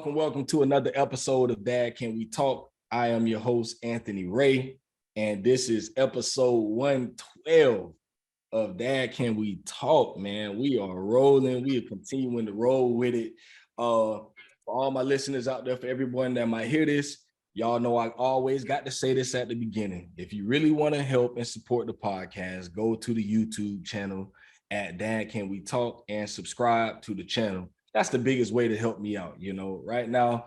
Welcome to another episode of Dad Can We Talk. I am your host, Anthony Ray, and this is episode 112 of Dad Can We Talk, man. We are rolling. We are continuing to roll with it. For all my listeners out there, for everyone that might hear this, y'all know I always got to say this at the beginning. If you really want to help and support the podcast, go to the YouTube channel at Dad Can We Talk and subscribe to the channel. That's the biggest way to help me out. You know, right now,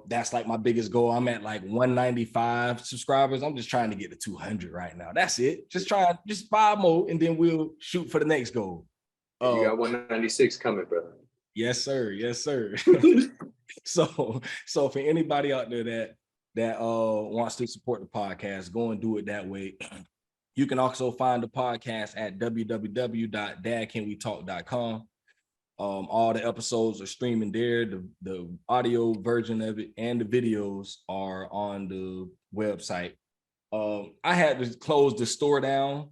that's like my biggest goal. I'm at like 195 subscribers. I'm just trying to get to 200 right now. That's it. Just 5 more, and then we'll shoot for the next goal. You got 196 coming, brother. Yes, sir. Yes, sir. So for anybody out there that wants to support the podcast, go and do it that way. You can also find the podcast at www.dadcanwetalk.com. All the episodes are streaming there. The audio version of it and the videos are on the website. I had to close the store down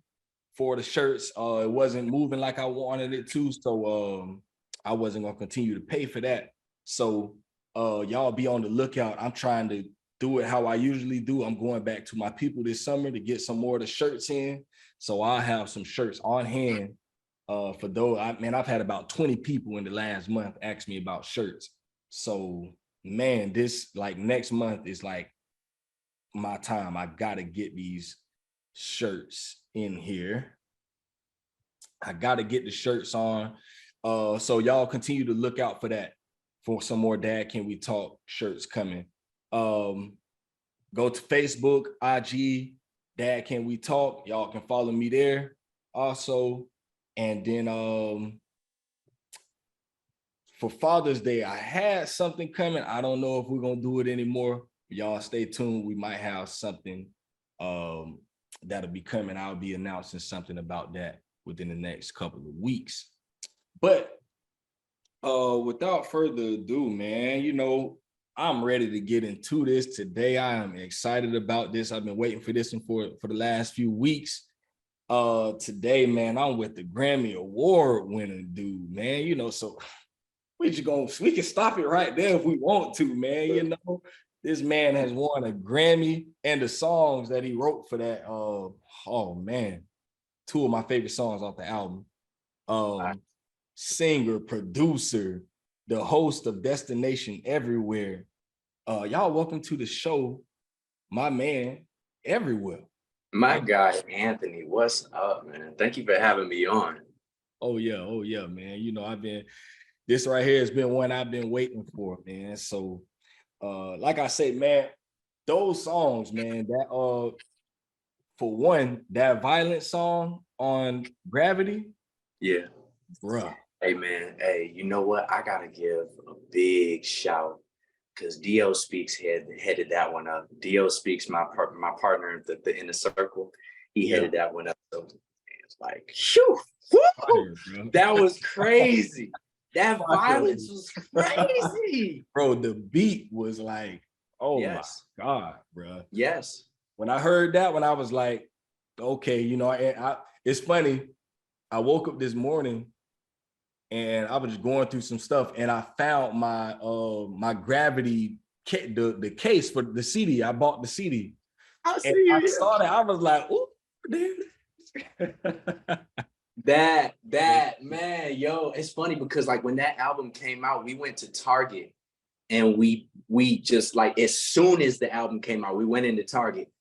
for the shirts. It wasn't moving like I wanted it to, so I wasn't gonna continue to pay for that. So y'all be on the lookout. I'm trying to do it how I usually do. I'm going back to my people this summer to get some more of the shirts in. So I'll have some shirts on hand. For those, I've had about 20 people in the last month ask me about shirts. So, man, this like next month is like my time. I gotta get these shirts in here. I gotta get the shirts on. So y'all continue to look out for that, for some more Dad Can We Talk shirts coming. Go to Facebook, IG, Dad Can We Talk. Y'all can follow me there also. And then for Father's Day, I had something coming. I don't know if we're gonna do it anymore. Y'all stay tuned. We might have something that'll be coming. I'll be announcing something about that within the next couple of weeks. But without further ado, man, you know, I'm ready to get into this today. I am excited about this. I've been waiting for this one for the last few weeks. Today, man, I'm with the Grammy Award winning dude, man. You know, so we can stop it right there if we want to, man. You know, this man has won a Grammy, and the songs that he wrote for that, oh man, 2 of my favorite songs off the album. Singer, producer, the host of Destination evrYwhr. Y'all welcome to the show, my man, evrYwhr. My guy, Anthony, what's up, man? Thank you for having me on. Oh yeah, man. You know, this right here has been one I've been waiting for, man. So, like I said, man, those songs, man, that, for one, that Violent song on Gravity. Yeah. Bruh. Hey, man. Hey, you know what? I got to give a big shout because D.O. Speaks headed that one up. D.O. Speaks, my partner in the Inner Circle, he headed that one up. So it's like, shoo, woo, that was crazy. That Violence was crazy. Bro, the beat was like, oh yes. My God, bro. Yes. When I heard that one, I was like, okay, you know, it's funny. I woke up this morning and I was just going through some stuff, and I found my my Gravity the case for the CD. I bought the CD. I saw that. I was like, "Ooh, dude." that man, yo, it's funny because like when that album came out, we went to Target, and we just like as soon as the album came out, we went into Target,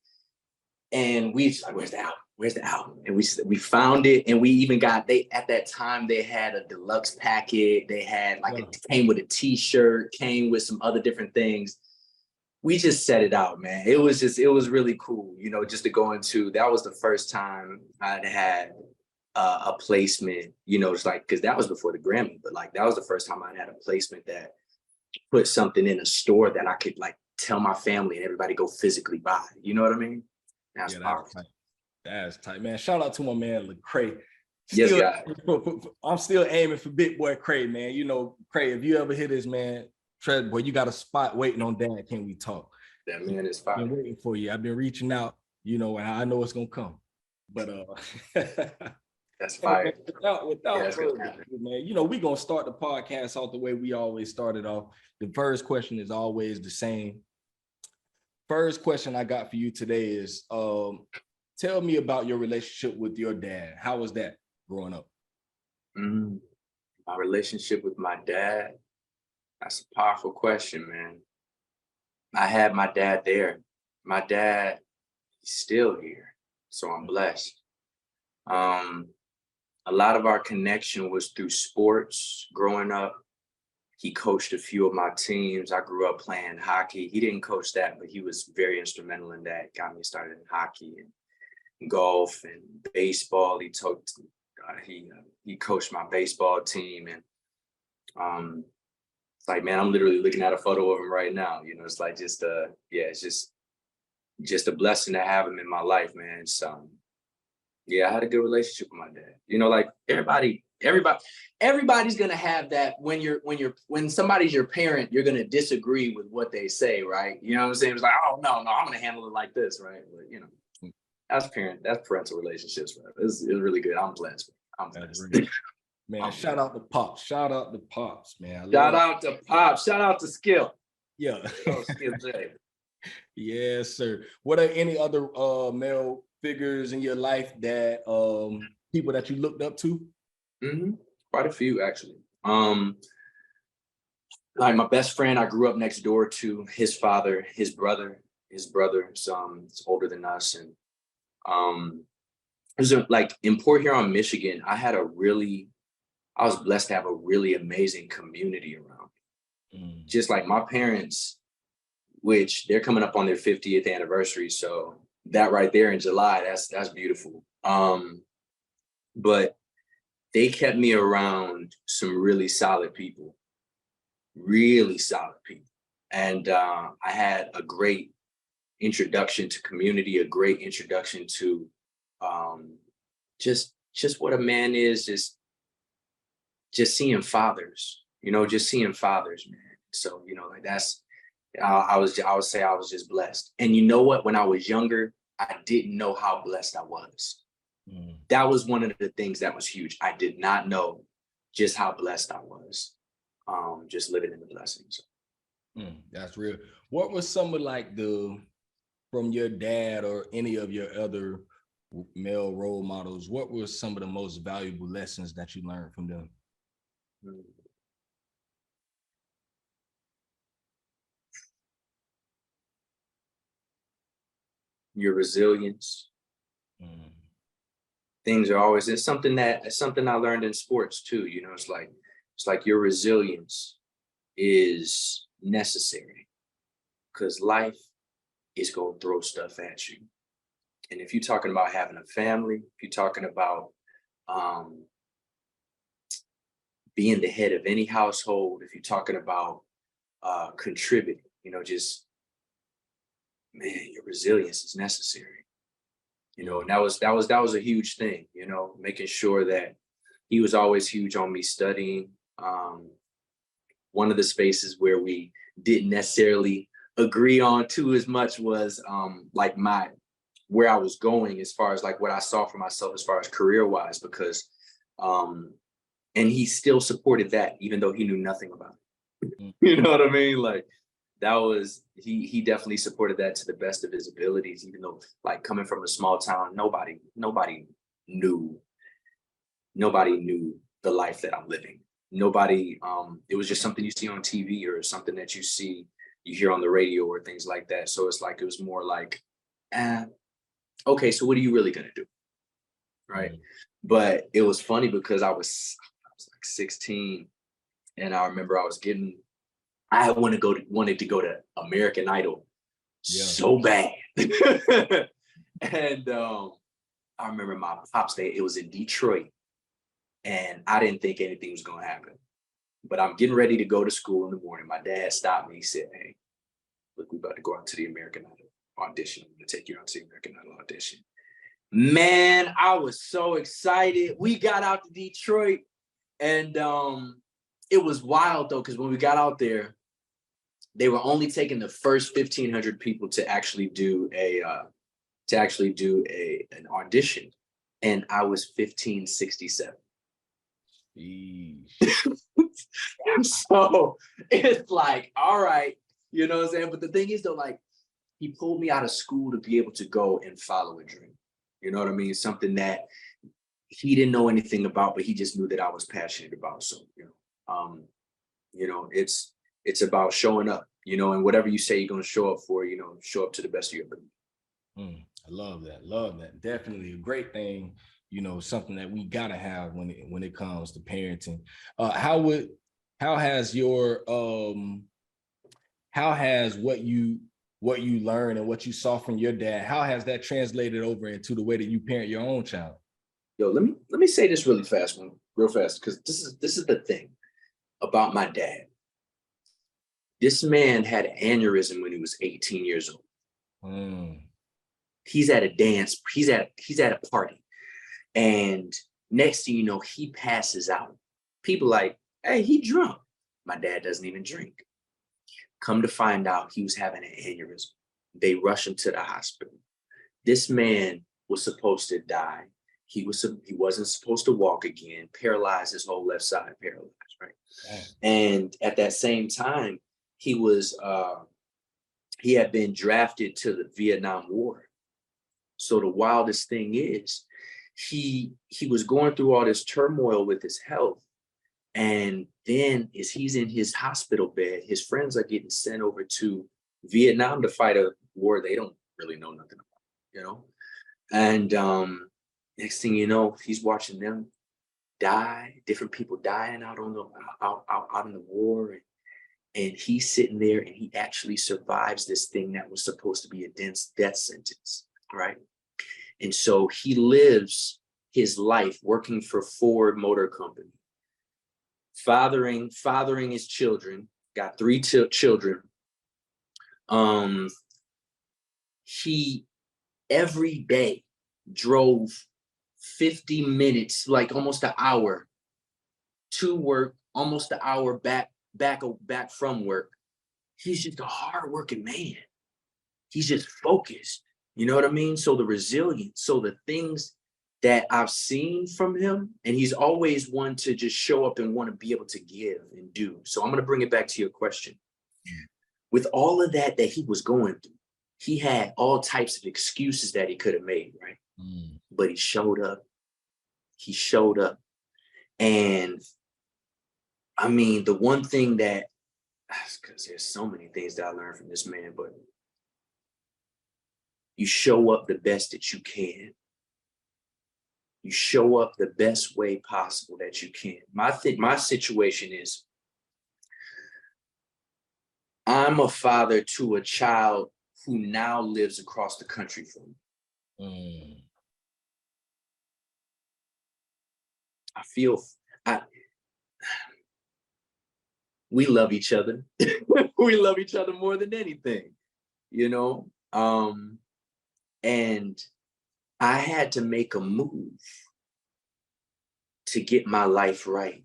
and we just like, "Where's the album? Where's the album?" And we found it, and we even got at that time they had a deluxe packet. They had like it came with a t-shirt, came with some other different things. We just set it out, man. It was really cool, you know, just to go into. That was the first time I'd had a placement, you know, it's like, because that was before the Grammy, but like that was the first time I'd had a placement that put something in a store that I could like tell my family and everybody go physically buy. You know what I mean? That's powerful. That's tight, man. Shout out to my man Lecrae. Yes, guy. I'm still aiming for Big Boy Cray, man. You know, Cray, if you ever hear this, man, Tread boy, you got a spot waiting on Dad Can We Talk. That man is fine. I've been waiting for you. I've been reaching out, you know, and I know it's gonna come. But That's Hey, man, fire. Yeah, without that's gonna further happen. ado, man, you know, we're gonna start the podcast off the way we always started off. The first question is always the same. First question I got for you today is tell me about your relationship with your dad. How was that growing up? My relationship with my dad, that's a powerful question, man. I had my dad there. My dad, he's still here, so I'm blessed. Um, a lot of our connection was through sports growing up. He coached a few of my teams. I grew up playing hockey. He didn't coach that, but he was very instrumental in that. Got me started in hockey and golf and baseball. He coached my baseball team, and it's like, man, I'm literally looking at a photo of him right now. You know, it's like it's just a blessing to have him in my life, man. So yeah, I had a good relationship with my dad. You know, like everybody's gonna have that when somebody's your parent, you're gonna disagree with what they say, right? You know what I'm saying? It's like, oh no, I'm gonna handle it like this, right? But you know, that's parental relationships, right? It's really good. I'm blessed. I'm blessed. Man, shout out to Pops. Shout out to Pops, man. Shout out to Pops. Shout out to Skill. Yeah. Oh, Skill J. Yes, sir. What are any other male figures in your life that people that you looked up to? Quite a few, actually. Like my best friend, I grew up next door to his father, his brother is older than us. And it was like in Port Huron, Michigan, I was blessed to have a really amazing community around me. Just like my parents, which they're coming up on their 50th anniversary. So that right there in July, that's beautiful. But they kept me around some really solid people. And I had a great introduction to community, a great introduction to just what a man is, just seeing fathers, just seeing fathers, man. So, like I would say I was just blessed. And you know what? When I was younger, I didn't know how blessed I was. That was one of the things that was huge. I did not know just how blessed I was. Just living in the blessings. That's real. What was some of like from your dad or any of your other male role models, what were some of the most valuable lessons that you learned from them? Your resilience. Things are always, it's something I learned in sports too. It's like your resilience is necessary because life is going to throw stuff at you. And if you're talking about having a family, if you're talking about being the head of any household, if you're talking about contributing, just, man, your resilience is necessary. And that was a huge thing, making sure that he was always huge on me studying. One of the spaces where we didn't necessarily agree on too as much was like where I was going as far as like what I saw for myself as far as career wise, because and he still supported that even though he knew nothing about it. You know what I mean? Like that was, he definitely supported that to the best of his abilities, even though like coming from a small town, nobody knew the life that I'm living. Nobody, it was just something you see on TV or something that you hear on the radio or things like that. So it's like, it was more like, okay, so what are you really gonna do? Right. But it was funny because I was like 16 and I remember I wanted to go to American Idol so bad. And I remember my pops day, it was in Detroit. And I didn't think anything was going to happen. But I'm getting ready to go to school in the morning. My dad stopped me. He said, hey, look, we're about to go out to the American Idol audition. I'm going to take you out to the American Idol audition. Man, I was so excited. We got out to Detroit. And it was wild, though, because when we got out there, they were only taking the first 1,500 people to actually do an audition. and I was 1567. So it's like, all right, you know what I'm saying? But the thing is though, like, he pulled me out of school to be able to go and follow a dream. You know what I mean? Something that he didn't know anything about, but he just knew that I was passionate about. So, it's about showing up, and whatever you say you're going to show up for, show up to the best of your ability. I love that. Love that. Definitely a great thing. Something that we gotta have when it comes to parenting. How has what you learned and what you saw from your dad, how has that translated over into the way that you parent your own child? Yo, let me say this real fast, because this is the thing about my dad. This man had an aneurysm when he was 18 years old. He's at a dance, he's at a party, and next thing you know, he passes out. People like, hey, he drunk. My dad doesn't even drink. Come to find out, he was having an aneurysm. They rush him to the hospital. This man was supposed to die. He wasn't supposed to walk again, paralyzed, his whole left side paralyzed, right? Wow. And at that same time, he had been drafted to the Vietnam War. So the wildest thing is, he was going through all this turmoil with his health. And then as he's in his hospital bed, his friends are getting sent over to Vietnam to fight a war they don't really know nothing about, And next thing you know, he's watching them die, different people dying out in the war. And he's sitting there and he actually survives this thing that was supposed to be a death sentence, right? And so he lives his life working for Ford Motor Company, fathering his children, got 3 children. He every day drove 50 minutes, like almost an hour, to work, almost an hour back from work. He's just a hardworking man. He's just focused. You know what I mean? So the resilience, so the things that I've seen from him, and he's always one to just show up and want to be able to give and do. So I'm going to bring it back to your question. With all of that he was going through, he had all types of excuses that he could have made, right? But he showed up. And I mean, the one thing that, because there's so many things that I learned from this man, but you show up the best that you can. You show up the best way possible that you can. My situation is, I'm a father to a child who now lives across the country from me. We love each other. We love each other more than anything, and I had to make a move to get my life right.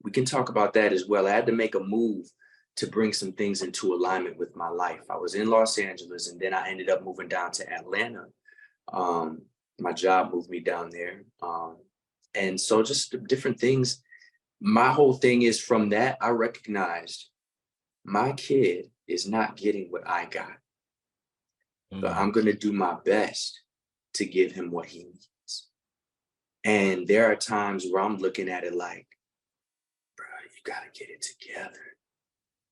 We can talk about that as well. I had to make a move to bring some things into alignment with my life. I was in Los Angeles, and then I ended up moving down to Atlanta. My job moved me down there. And so just different things. My whole thing is, from that, I recognized my kid is not getting what I got. But I'm going to do my best to give him what he needs. And there are times where I'm looking at it like, bro, you got to get it together.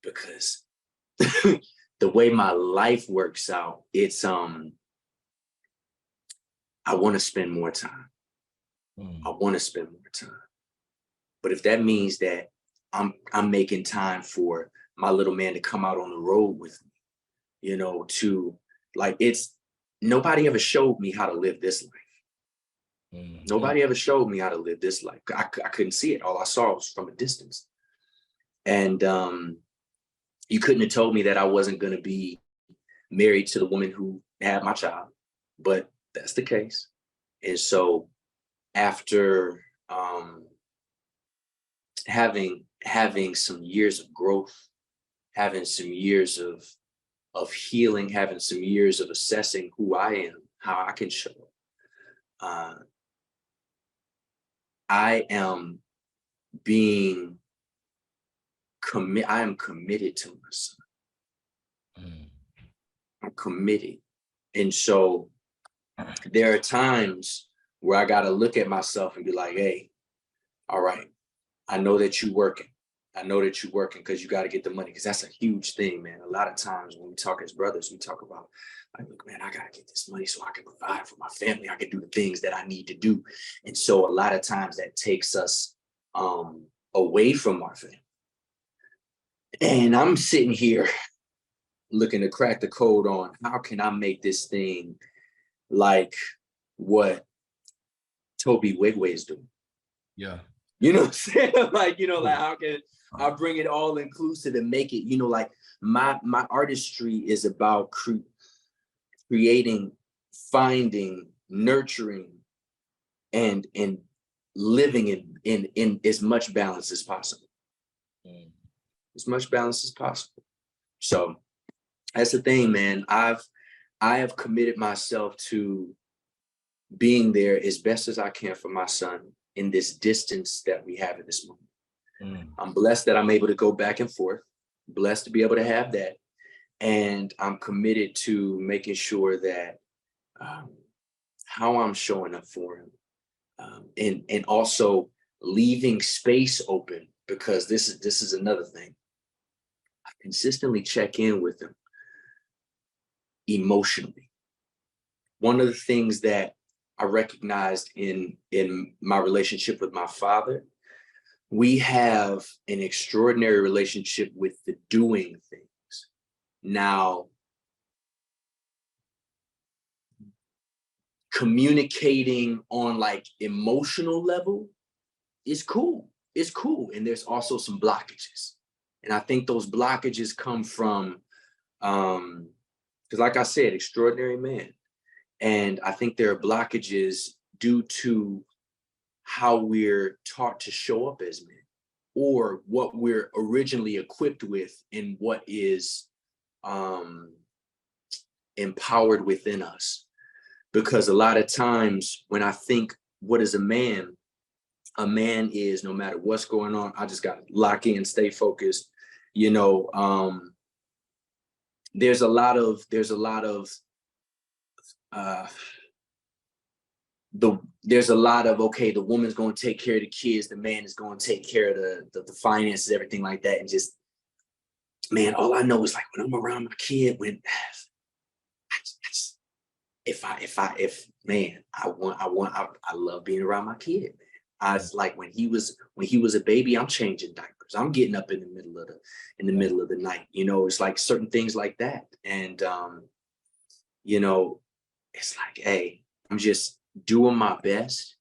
Because the way my life works out, it's, I want to spend more time. I want to spend more time. But if that means that I'm making time for my little man to come out on the road with me, nobody ever showed me how to live this life. Nobody ever showed me how to live this life. I couldn't see it. All I saw was from a distance. And you couldn't have told me that I wasn't going to be married to the woman who had my child, but that's the case. And so after having some years of growth, having some years of healing, having some years of assessing who I am, how I can show uh, I am being I am committed to my son. Mm. I'm committed. And so there are times where I got to look at myself and be like, hey, all right, I know that you're working. I know that you're working because you got to get the money, because that's a huge thing, man. A lot of times when we talk as brothers, we talk about, like, look, man, I got to get this money so I can provide for my family. I can do the things that I need to do. And so a lot of times that takes us away from our family. And I'm sitting here looking to crack the code on how can I make this thing like what Toby Wigway is doing. Yeah. You know what I'm saying? Like, like how can I bring it all inclusive and make it, like my artistry is about creating, finding, nurturing, and living in as much balance as possible. As much balance as possible. So that's the thing, man. I have committed myself to being there as best as I can for my son in this distance that we have at this moment. I'm blessed that I'm able to go back and forth, blessed to be able to have that. And I'm committed to making sure that how I'm showing up for him, and also leaving space open, because this is another thing. I consistently check in with him emotionally. One of the things that I recognized in my relationship with my father, we have an extraordinary relationship with the doing things. Now, communicating on like emotional level is cool. It's cool. And there's also some blockages. And I think those blockages come from, because like I said, extraordinary man. And I think there are blockages due to how we're taught to show up as men, or what we're originally equipped with, and what is empowered within us. Because a lot of times when I think, what is a man is, no matter what's going on, I just got to lock in, stay focused. There's a lot of there's a lot of, okay, the woman's going to take care of the kids, the man is going to take care of the finances, everything like that. And just, man, all I know is like when I'm around my kid, when I love being around my kid, man. I was like, when he was a baby, I'm changing diapers. I'm getting up in the middle of the night. It's like certain things like that. And it's like, hey, I'm just doing my best,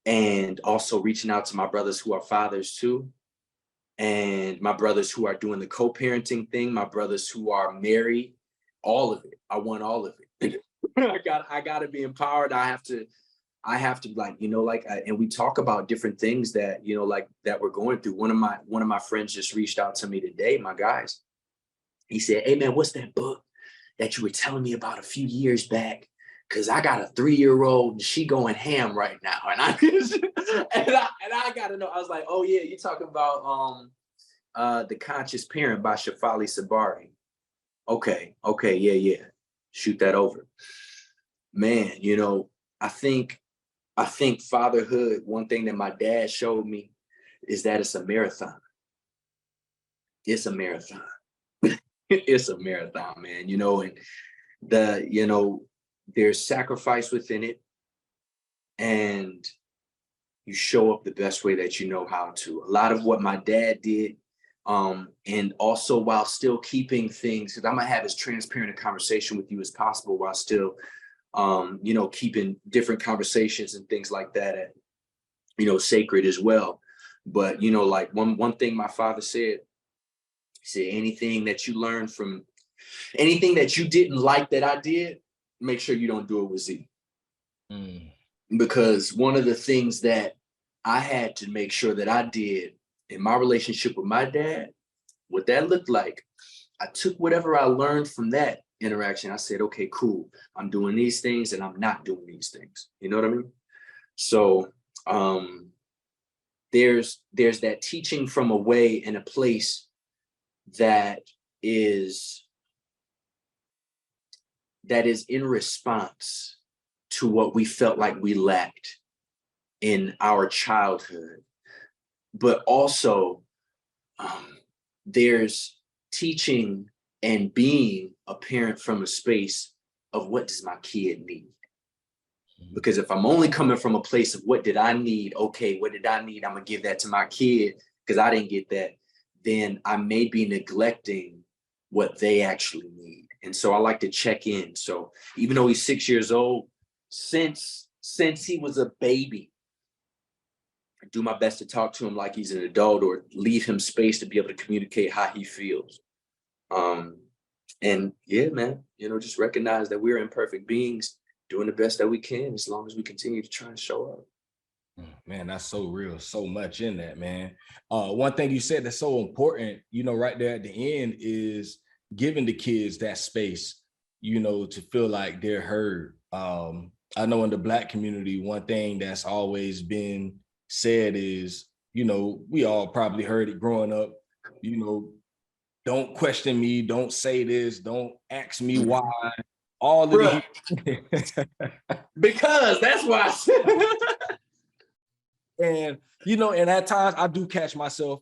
and also reaching out to my brothers who are fathers too, and my brothers who are doing the co-parenting thing, my brothers who are married, all of it. I want all of it. I got to be empowered. I have to like, and we talk about different things that, like that we're going through. One of my friends just reached out to me today, my guys. He said, hey man, what's that book that you were telling me about a few years back? Cause I got a 3-year-old and she going ham right now. And I gotta know. I was like, oh yeah, you talking about The Conscious Parent by Shafali Sabari. Okay, yeah. Shoot that over. Man, I think fatherhood, one thing that my dad showed me is that it's a marathon. It's a marathon. It's a marathon, man, and there's sacrifice within it, and you show up the best way that you know how to. A lot of what my dad did, and also while still keeping things, because I'm gonna have as transparent a conversation with you as possible while still keeping different conversations and things like that sacred as well. But like one thing my father said, he said, anything that you learned from anything that you didn't like that I did, make sure you don't do it with Z. Because one of the things that I had to make sure that I did in my relationship with my dad, what that looked like, I took whatever I learned from that interaction, I said, okay, cool. I'm doing these things and I'm not doing these things. You know what I mean? So there's that teaching from a way and a place that is in response to what we felt like we lacked in our childhood. But also there's teaching and being a parent from a space of what does my kid need? Because if I'm only coming from a place of what did I need? Okay, what did I need? I'm gonna give that to my kid because I didn't get that. Then I may be neglecting what they actually need. And so I like to check in. So even though he's 6 years old, since he was a baby, I do my best to talk to him like he's an adult or leave him space to be able to communicate how he feels. And yeah, man, just recognize that we're imperfect beings doing the best that we can as long as we continue to try and show up. Man, that's so real. So much in that, man. One thing you said that's so important, right there at the end is giving the kids that space, to feel like they're heard. I know in the Black community, one thing that's always been said is, we all probably heard it growing up, don't question me, don't say this, don't ask me why. All of the because that's why I said and and at times I do catch myself,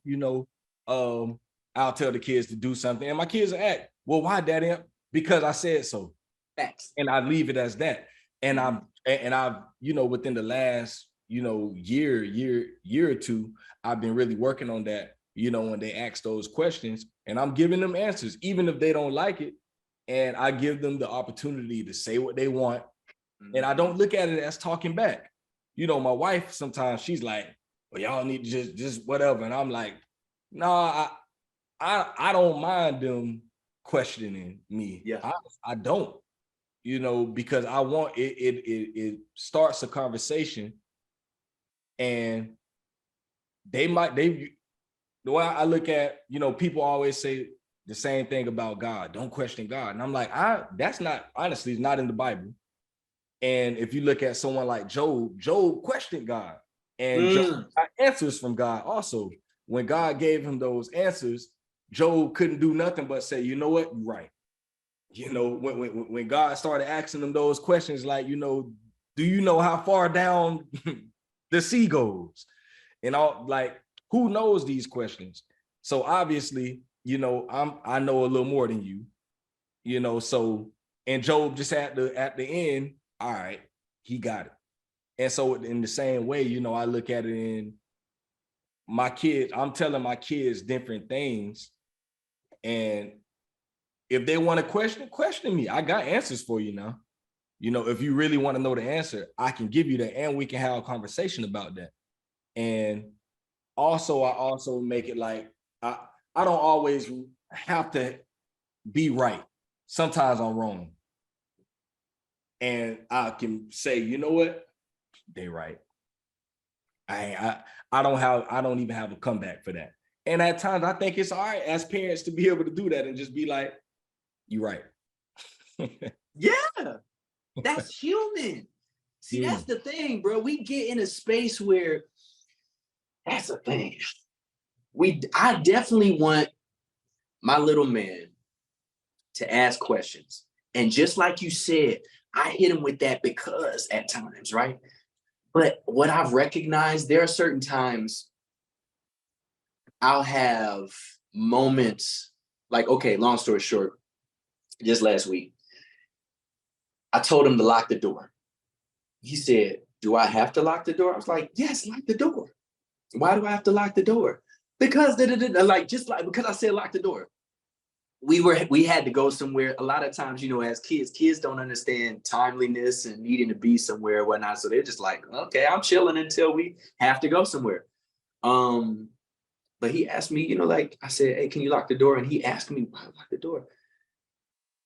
I'll tell the kids to do something and my kids will act, well, why, Daddy? Because I said so. Facts. And I leave it as that. And I've within the last, year or two, I've been really working on that, when they ask those questions and I'm giving them answers, even if they don't like it. And I give them the opportunity to say what they want. And I don't look at it as talking back. My wife, sometimes she's like, well, y'all need to just whatever. And I'm like, no, I don't mind them questioning me. Yeah. I don't, because I want it starts a conversation and the way I look at, people always say the same thing about God, don't question God. And I'm like, that's not, honestly, it's not in the Bible. And if you look at someone like Job questioned God and Job got answers from God also. When God gave him those answers, Job couldn't do nothing but say, you know what, you're right. When God started asking them those questions, like, do you know how far down the sea goes? And all, like, who knows these questions? So obviously, I know a little more than you, so, and Job just at the end, all right, he got it. And so in the same way, I look at it in my kids, I'm telling my kids different things. And if they want to question me, I got answers for you now. If you really want to know the answer, I can give you that and we can have a conversation about that. And also, I also make it like, I don't always have to be right. Sometimes I'm wrong. And I can say, you know what? They right. I don't even have a comeback for that. And at times I think it's all right as parents to be able to do that and just be like, you're right. Yeah, that's human. See, that's the thing, bro. We get in a space where that's the thing. I definitely want my little man to ask questions. And just like you said, I hit him with that because at times, right? But what I've recognized, there are certain times I'll have moments like, okay, long story short, just last week, I told him to lock the door. He said, do I have to lock the door? I was like, yes, lock the door. Why do I have to lock the door? Because because I said lock the door. We had to go somewhere. A lot of times, as kids don't understand timeliness and needing to be somewhere or whatnot. So they're just like, okay, I'm chilling until we have to go somewhere. But he asked me, I said, hey, can you lock the door? And he asked me, why lock the door?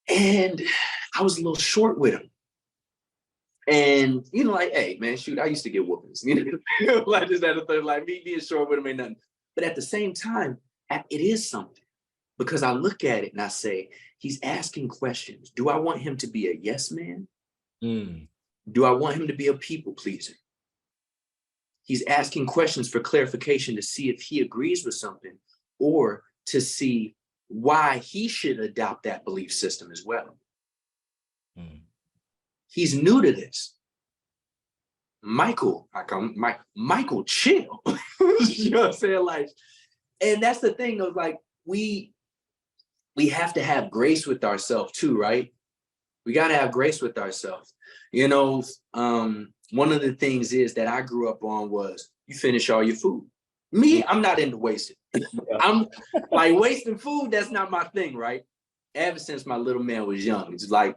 And I was a little short with him. And, hey, man, shoot, I used to get whoopings. Like just that thing, like me being short with him ain't nothing. But at the same time, it is something. Because I look at it and I say, he's asking questions. Do I want him to be a yes man? Do I want him to be a people pleaser? He's asking questions for clarification to see if he agrees with something or to see why he should adopt that belief system as well. He's new to this. Michael, Michael, chill. You know what I'm saying? Like, and that's the thing of like, we have to have grace with ourselves too, right? We got to have grace with ourselves. You know, one of the things is that I grew up on was you finish all your food. Me, I'm not into wasting. I'm like wasting food. That's not my thing, right? Ever since my little man was young, it's like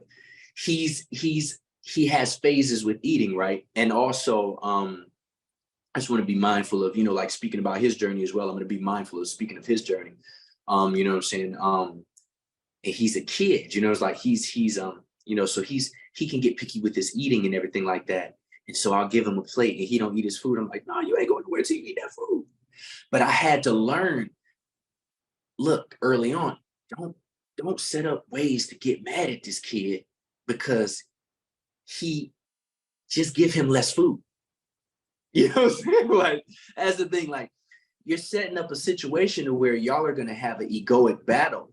he has phases with eating, right? And also, I just want to be mindful of, you know, like speaking about his journey as well. I'm going to be mindful of speaking of his journey. You know what I'm saying? And he's a kid, you know, it's like he's you know, so he can get picky with his eating and everything like that. And so I'll give him a plate and he don't eat his food. I'm like, no, you ain't going nowhere till you eat that food. But I had to learn, look, early on, don't set up ways to get mad at this kid because just give him less food. You know what I'm saying? Like, that's the thing, like, you're setting up a situation where y'all are going to have an egoic battle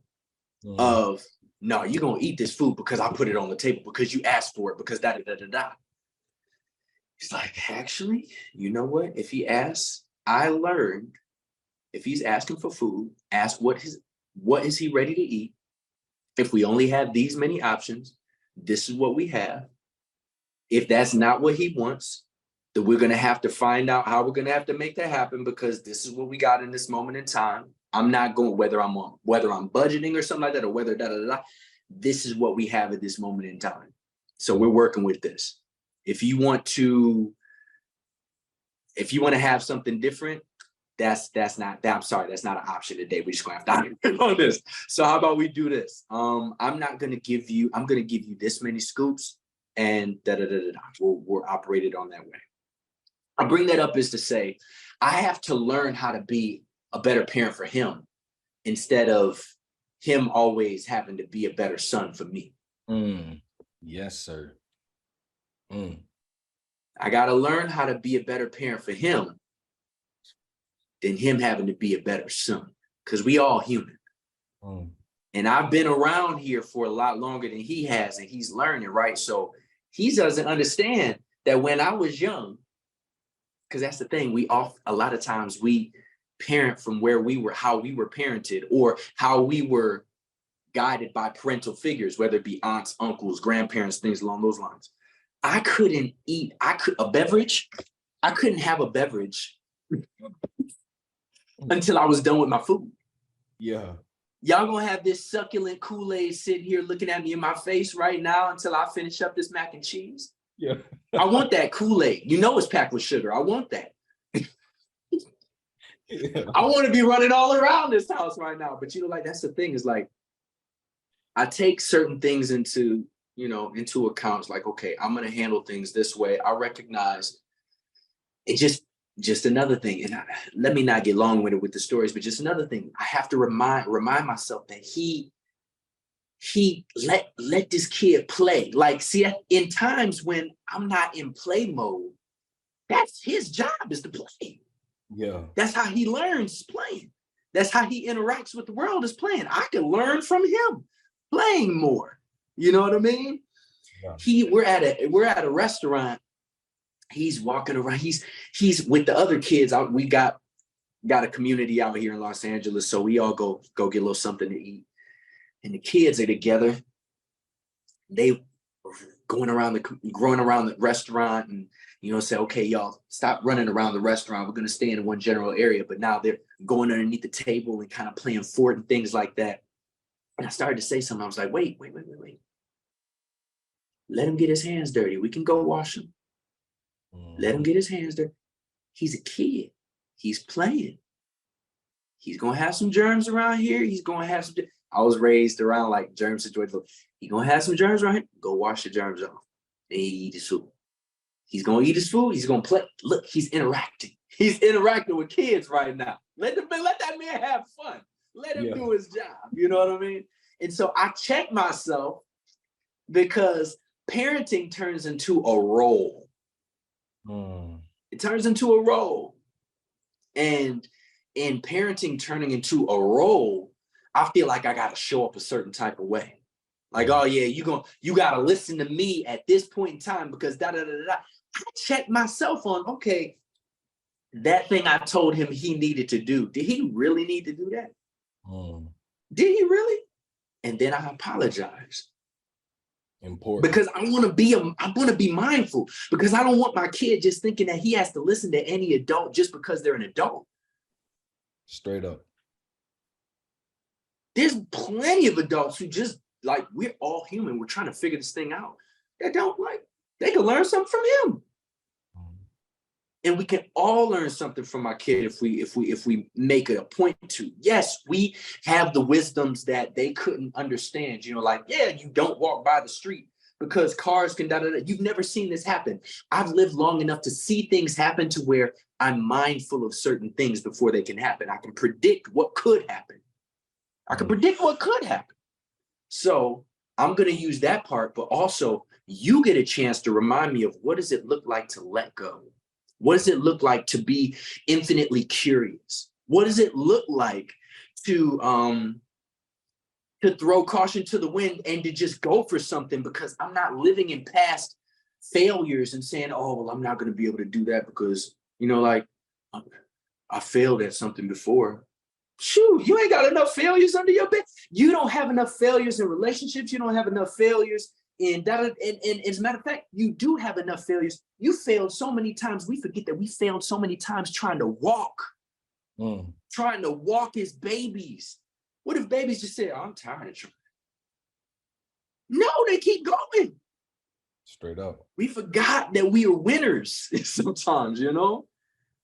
of, no, you're going to eat this food because I put it on the table, because you asked for it, because da-da-da-da-da. It's like, actually, you know what? If he asks, I learned, if he's asking for food, ask what is he ready to eat? If we only have these many options, this is what we have. If that's not what he wants, then we're going to have to find out how we're going to have to make that happen, because this is what we got in this moment in time. I'm not going, whether I'm budgeting or something like that, or whether this is what we have at this moment in time. So we're working with this. If you want to have something different, that's not an option today. We're just going to have to on this. So how about we do this? I'm going to give you this many scoops and we're operated on that way. I bring that up is to say, I have to learn how to be a better parent for him instead of him always having to be a better son for me. Yes, sir. I got to learn how to be a better parent for him than him having to be a better son, because we all human. And I've been around here for a lot longer than he has, and he's learning, right? So he doesn't understand that when I was young, because that's the thing, a lot of times we parent from how we were parented, or how we were guided by parental figures, whether it be aunts, uncles, grandparents, things along those lines. I couldn't have a beverage until I was done with my food. Yeah. Y'all gonna have this succulent Kool-Aid sitting here looking at me in my face right now until I finish up this mac and cheese? Yeah. I want that Kool-Aid. You know it's packed with sugar. I want that. Yeah. I want to be running all around this house right now. But you know, like, that's the thing, is like, I take certain things into account. Like, okay, I'm going to handle things this way. I recognize it. Just another thing. And let me not get long-winded with the stories, but just another thing. I have to remind myself that he let this kid play. Like, see, in times when I'm not in play mode, that's his job, is to play. Yeah. That's how he learns, playing. That's how he interacts with the world, is playing. I can learn from him playing more. You know what I mean? Yeah. We're at a restaurant. He's walking around. He's with the other kids. We got a community out here in Los Angeles, so we all go get a little something to eat. And the kids are together. They going around the restaurant, and say, okay, y'all, stop running around the restaurant. We're going to stay in one general area. But now they're going underneath the table and kind of playing fort and things like that. And I started to say something. I was like, wait. Let him get his hands dirty. We can go wash them. Let him get his hands dirty. He's a kid. He's playing. He's going to have some germs around here. He's going to have some. I was raised around like germ situations. He's going to have some germs around here. Go wash the germs off. And he eat his food. He's going to eat his food. He's going to play. Look, he's interacting. He's interacting with kids right now. Let that man have fun. Let him do his job. You know what I mean? And so I check myself because parenting turns into a role. It turns into a role. And in parenting turning into a role, I feel like I got to show up a certain type of way. Like, oh yeah, you got to listen to me at this point in time because da da da da. I check myself on, okay, that thing I told him he needed to do, did he really need to do that? Did he really? And then I apologize. Important. Because I want to be mindful, because I don't want my kid just thinking that he has to listen to any adult just because they're an adult. Straight up. There's plenty of adults who just like, we're all human. We're trying to figure this thing out. They can learn something from him. And we can all learn something from our kid if we make it a point to. Yes, we have the wisdoms that they couldn't understand. You know, like, yeah, you don't walk by the street because cars can da-da-da. You've never seen this happen. I've lived long enough to see things happen to where I'm mindful of certain things before they can happen. I can predict what could happen. So I'm going to use that part, but also you get a chance to remind me of, what does it look like to let go? What does it look like to be infinitely curious? What does it look like to throw caution to the wind and to just go for something, because I'm not living in past failures and saying, oh, well, I'm not going to be able to do that because, you know, like, I failed at something before. Shoot, you ain't got enough failures under your bed. You don't have enough failures in relationships. You don't have enough failures in that. And as a matter of fact, you do have enough failures. You failed so many times. We forget that we failed so many times trying to walk as babies. What if babies just say, oh, I'm tired of trying? No, they keep going. Straight up. We forgot that we are winners sometimes, you know?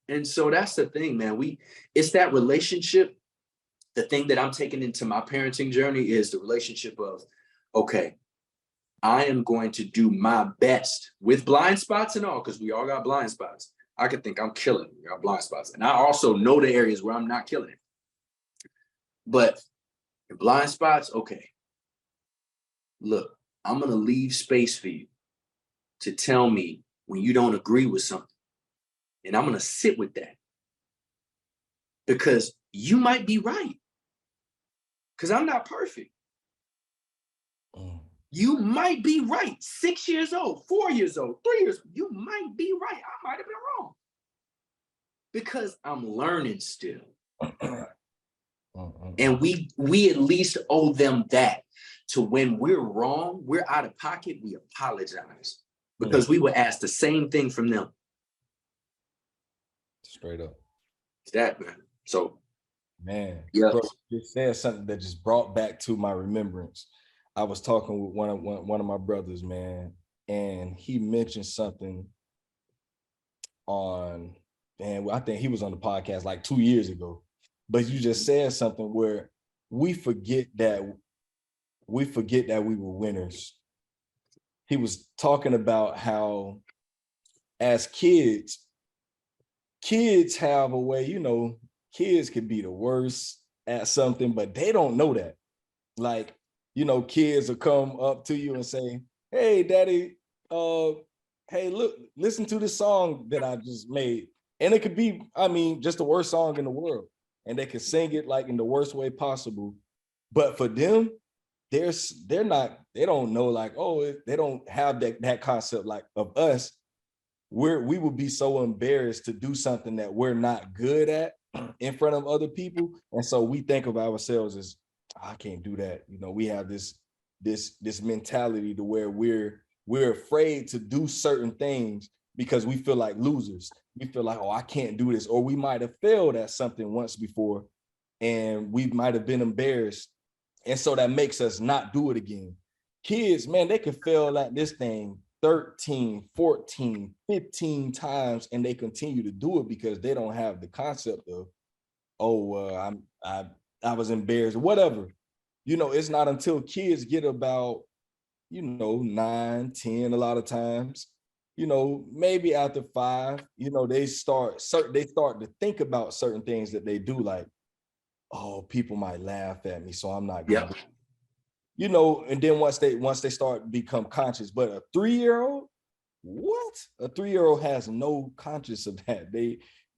And so that's the thing, man. It's that relationship. The thing that I'm taking into my parenting journey is the relationship of, okay, I am going to do my best with blind spots and all, because we all got blind spots. I could think I'm killing it. We got blind spots. And I also know the areas where I'm not killing it. But blind spots, okay. Look, I'm going to leave space for you to tell me when you don't agree with something. And I'm going to sit with that. Because you might be right. Because I'm not perfect. You might be right. 6 years old, 4 years old, 3 years old. You might be right. I might have been wrong. Because I'm learning still. And we at least owe them that. To when we're wrong, we're out of pocket, we apologize. Because we were asked the same thing from them. Straight up. It's that, man. So, man, yes. Bro, you said something that just brought back to my remembrance. I was talking with one of my brothers, man, and he mentioned something on, and I think he was on the podcast like 2 years ago. But you just said something where we forget that we were winners. He was talking about how as kids have a way, you know, kids could be the worst at something, but they don't know that. Like, you know, kids will come up to you and say, hey, daddy, hey, look, listen to this song that I just made. And it could be, I mean, just the worst song in the world. And they can sing it like in the worst way possible. But for them, they don't know, like, oh, they don't have that concept like of us. We would be so embarrassed to do something that we're not good at in front of other people. And so we think of ourselves as, I can't do that. You know, we have this mentality to where we're afraid to do certain things because we feel like losers. We feel like, oh, I can't do this. Or we might have failed at something once before and we might have been embarrassed. And so that makes us not do it again. Kids, man, they can fail at this thing 13, 14, 15 times and they continue to do it because they don't have the concept of, oh, I was embarrassed, whatever. You know, it's not until kids get about, you know, 9, 10, a lot of times, you know, maybe after 5, you know, they start to think about certain things that they do, like, oh, people might laugh at me, so I'm not gonna Yep. do it. You know, and then once they start to become conscious, but a 3-year-old, what? A 3-year-old has no conscious of that.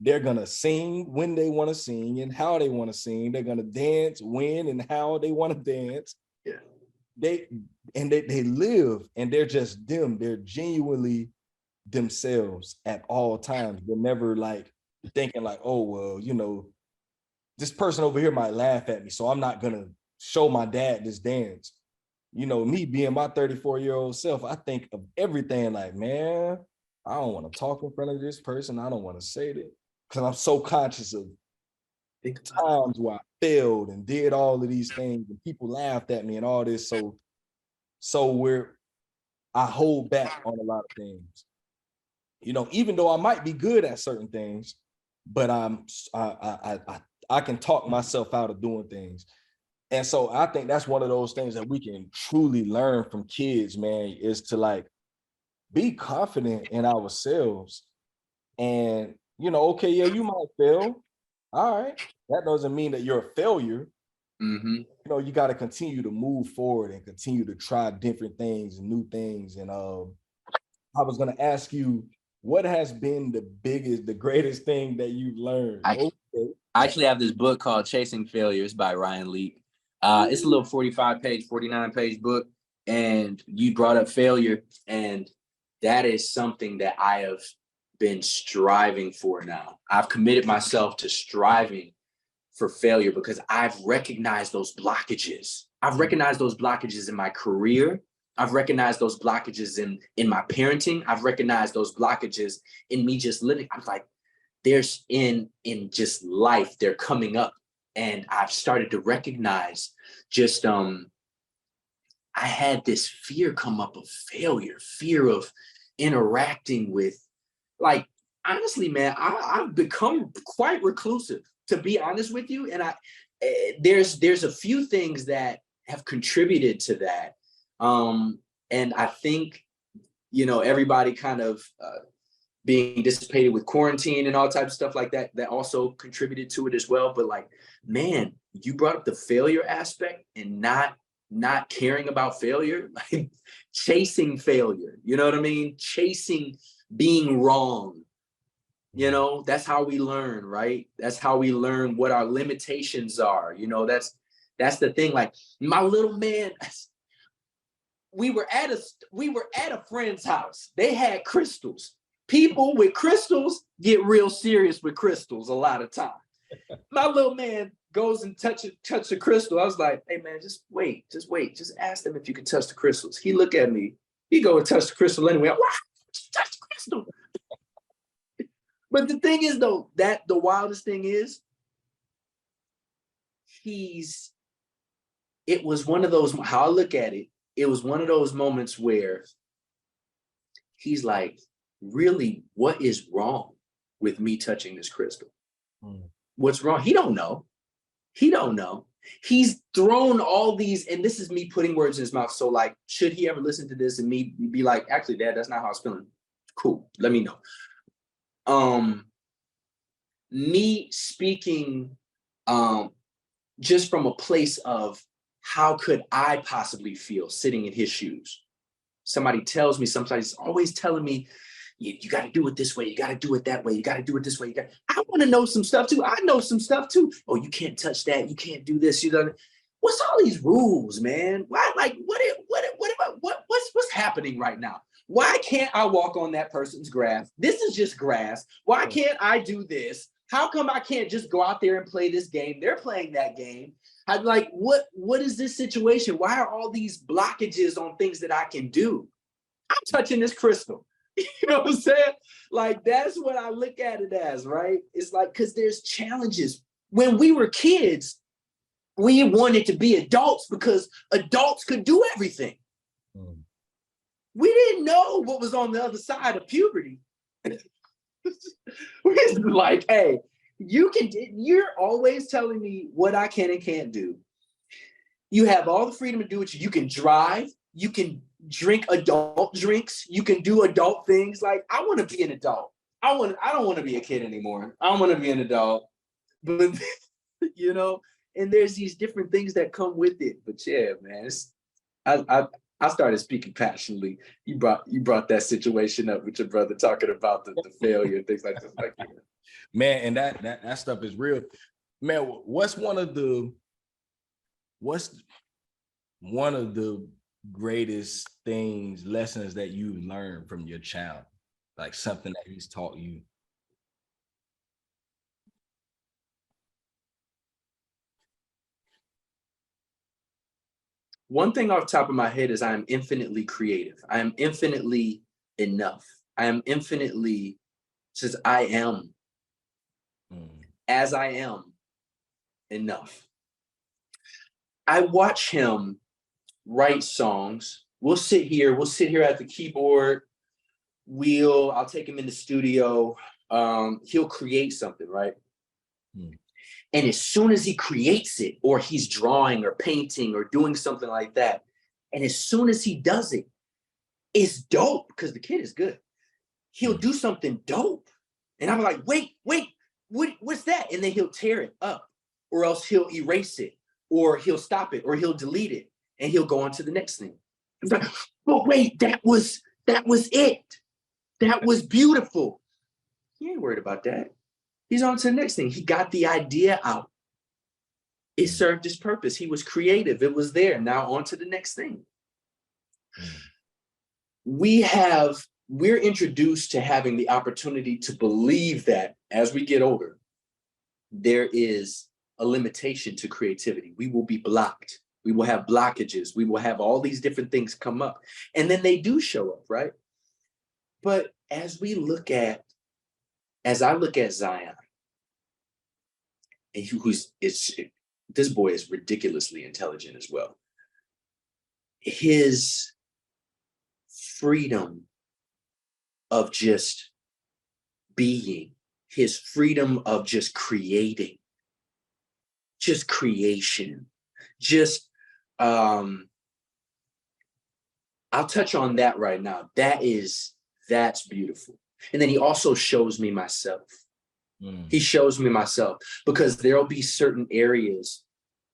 They're gonna sing when they want to sing and how they want to sing. They're gonna dance when and how they want to dance. Yeah. They live and they're just them. They're genuinely themselves at all times. They're never like thinking like, oh, well, you know, this person over here might laugh at me, so I'm not gonna show my dad this dance. You know, me being my 34-year-old self, I think of everything like, man, I don't want to talk in front of this person. I don't want to say that because I'm so conscious of times where I failed and did all of these things and people laughed at me and all this. So I hold back on a lot of things. You know, even though I might be good at certain things, but I can talk myself out of doing things. And so I think that's one of those things that we can truly learn from kids, man, is to like be confident in ourselves. And, you know, okay, yeah, you might fail. All right. That doesn't mean that you're a failure. Mm-hmm. You know, you got to continue to move forward and continue to try different things and new things. And I was going to ask you, what has been the greatest thing that you've learned? I actually have this book called Chasing Failures by Ryan Leak. It's a little 45-page, 49-page book. And you brought up failure. And that is something that I have been striving for now. I've committed myself to striving for failure because I've recognized those blockages. I've recognized those blockages in my career. I've recognized those blockages in my parenting. I've recognized those blockages in me just living. I'm like, there's in just life, they're coming up. And I've started to recognize just, I had this fear come up of failure, fear of interacting with, like, honestly, man, I've become quite reclusive, to be honest with you. And there's a few things that have contributed to that. And I think, you know, everybody kind of being dissipated with quarantine and all types of stuff like that, that also contributed to it as well. But like, man, you brought up the failure aspect and not caring about failure, like chasing failure, you know what I mean? Chasing being wrong. You know, that's how we learn, right? That's how we learn what our limitations are. You know, that's the thing. Like my little man, we were at a friend's house. They had crystals. People with crystals get real serious with crystals a lot of time. My little man goes and touch the crystal. I was like, hey man, just wait. Just ask them if you can touch the crystals. He looked at me. He go and touch the crystal anyway. Why would you touch the crystal? But the thing is, though, that the wildest thing is, it was one of those, how I look at it, it was one of those moments where he's like, really, what is wrong with me touching this crystal? What's wrong? He don't know. He's thrown all these, and this is me putting words in his mouth. So like, should he ever listen to this and me be like, actually, Dad, that's not how I was feeling. Cool. Let me know. Me speaking just from a place of how could I possibly feel sitting in his shoes? Somebody tells me, sometimes always telling me, you got to do it this way. You got to do it that way. You got to do it this way. I want to know some stuff too. I know some stuff too. Oh, you can't touch that. You can't do this. You don't. What's all these rules, man? Why? Like, what's happening right now? Why can't I walk on that person's grass? This is just grass. Why can't I do this? How come I can't just go out there and play this game? They're playing that game. I'm like, what is this situation? Why are all these blockages on things that I can do? I'm touching this crystal. You know what I'm saying? Like, that's what I look at it as, right? It's like, because there's challenges. When we were kids, we wanted to be adults because adults could do everything. We didn't know what was on the other side of puberty. We're like, hey, you're always telling me what I can and can't do. You have all the freedom to do it. You can drive. You can drink adult drinks. You can do adult things. Like, I want to be an adult. I don't want to be a kid anymore. I want to be an adult. But, you know, And there's these different things that come with it. But yeah, man, I started speaking passionately. You brought that situation up with your brother talking about the failure and things like this. Like, yeah. Man, and that stuff is real. Man, what's one of the greatest lessons that you've learned from your child? Like something that he's taught you? One thing off the top of my head is I am infinitely creative. I am infinitely enough. I am infinitely, says I am, as I am, enough. I watch him write songs. We'll sit here at the keyboard. I'll take him in the studio. He'll create something, right? And as soon as he creates it, or he's drawing or painting or doing something like that, and as soon as he does it, it's dope because the kid is good. He'll do something dope. And I'm like, wait, what's that? And then he'll tear it up, or else he'll erase it, or he'll stop it, or he'll delete it, and he'll go on to the next thing. I'm like, but wait, that was it. That was beautiful. He ain't worried about that. He's on to the next thing. He got the idea out. It served his purpose. He was creative. It was there. Now on to the next thing. We're introduced to having the opportunity to believe that as we get older, there is a limitation to creativity. We will be blocked. We will have blockages. We will have all these different things come up. And then they do show up, right? But as I look at Zion, and this boy is ridiculously intelligent as well. His freedom of just being, his freedom of just creating, just creation, I'll touch on that right now. That's beautiful. And then he also shows me myself. He shows me myself, because there'll be certain areas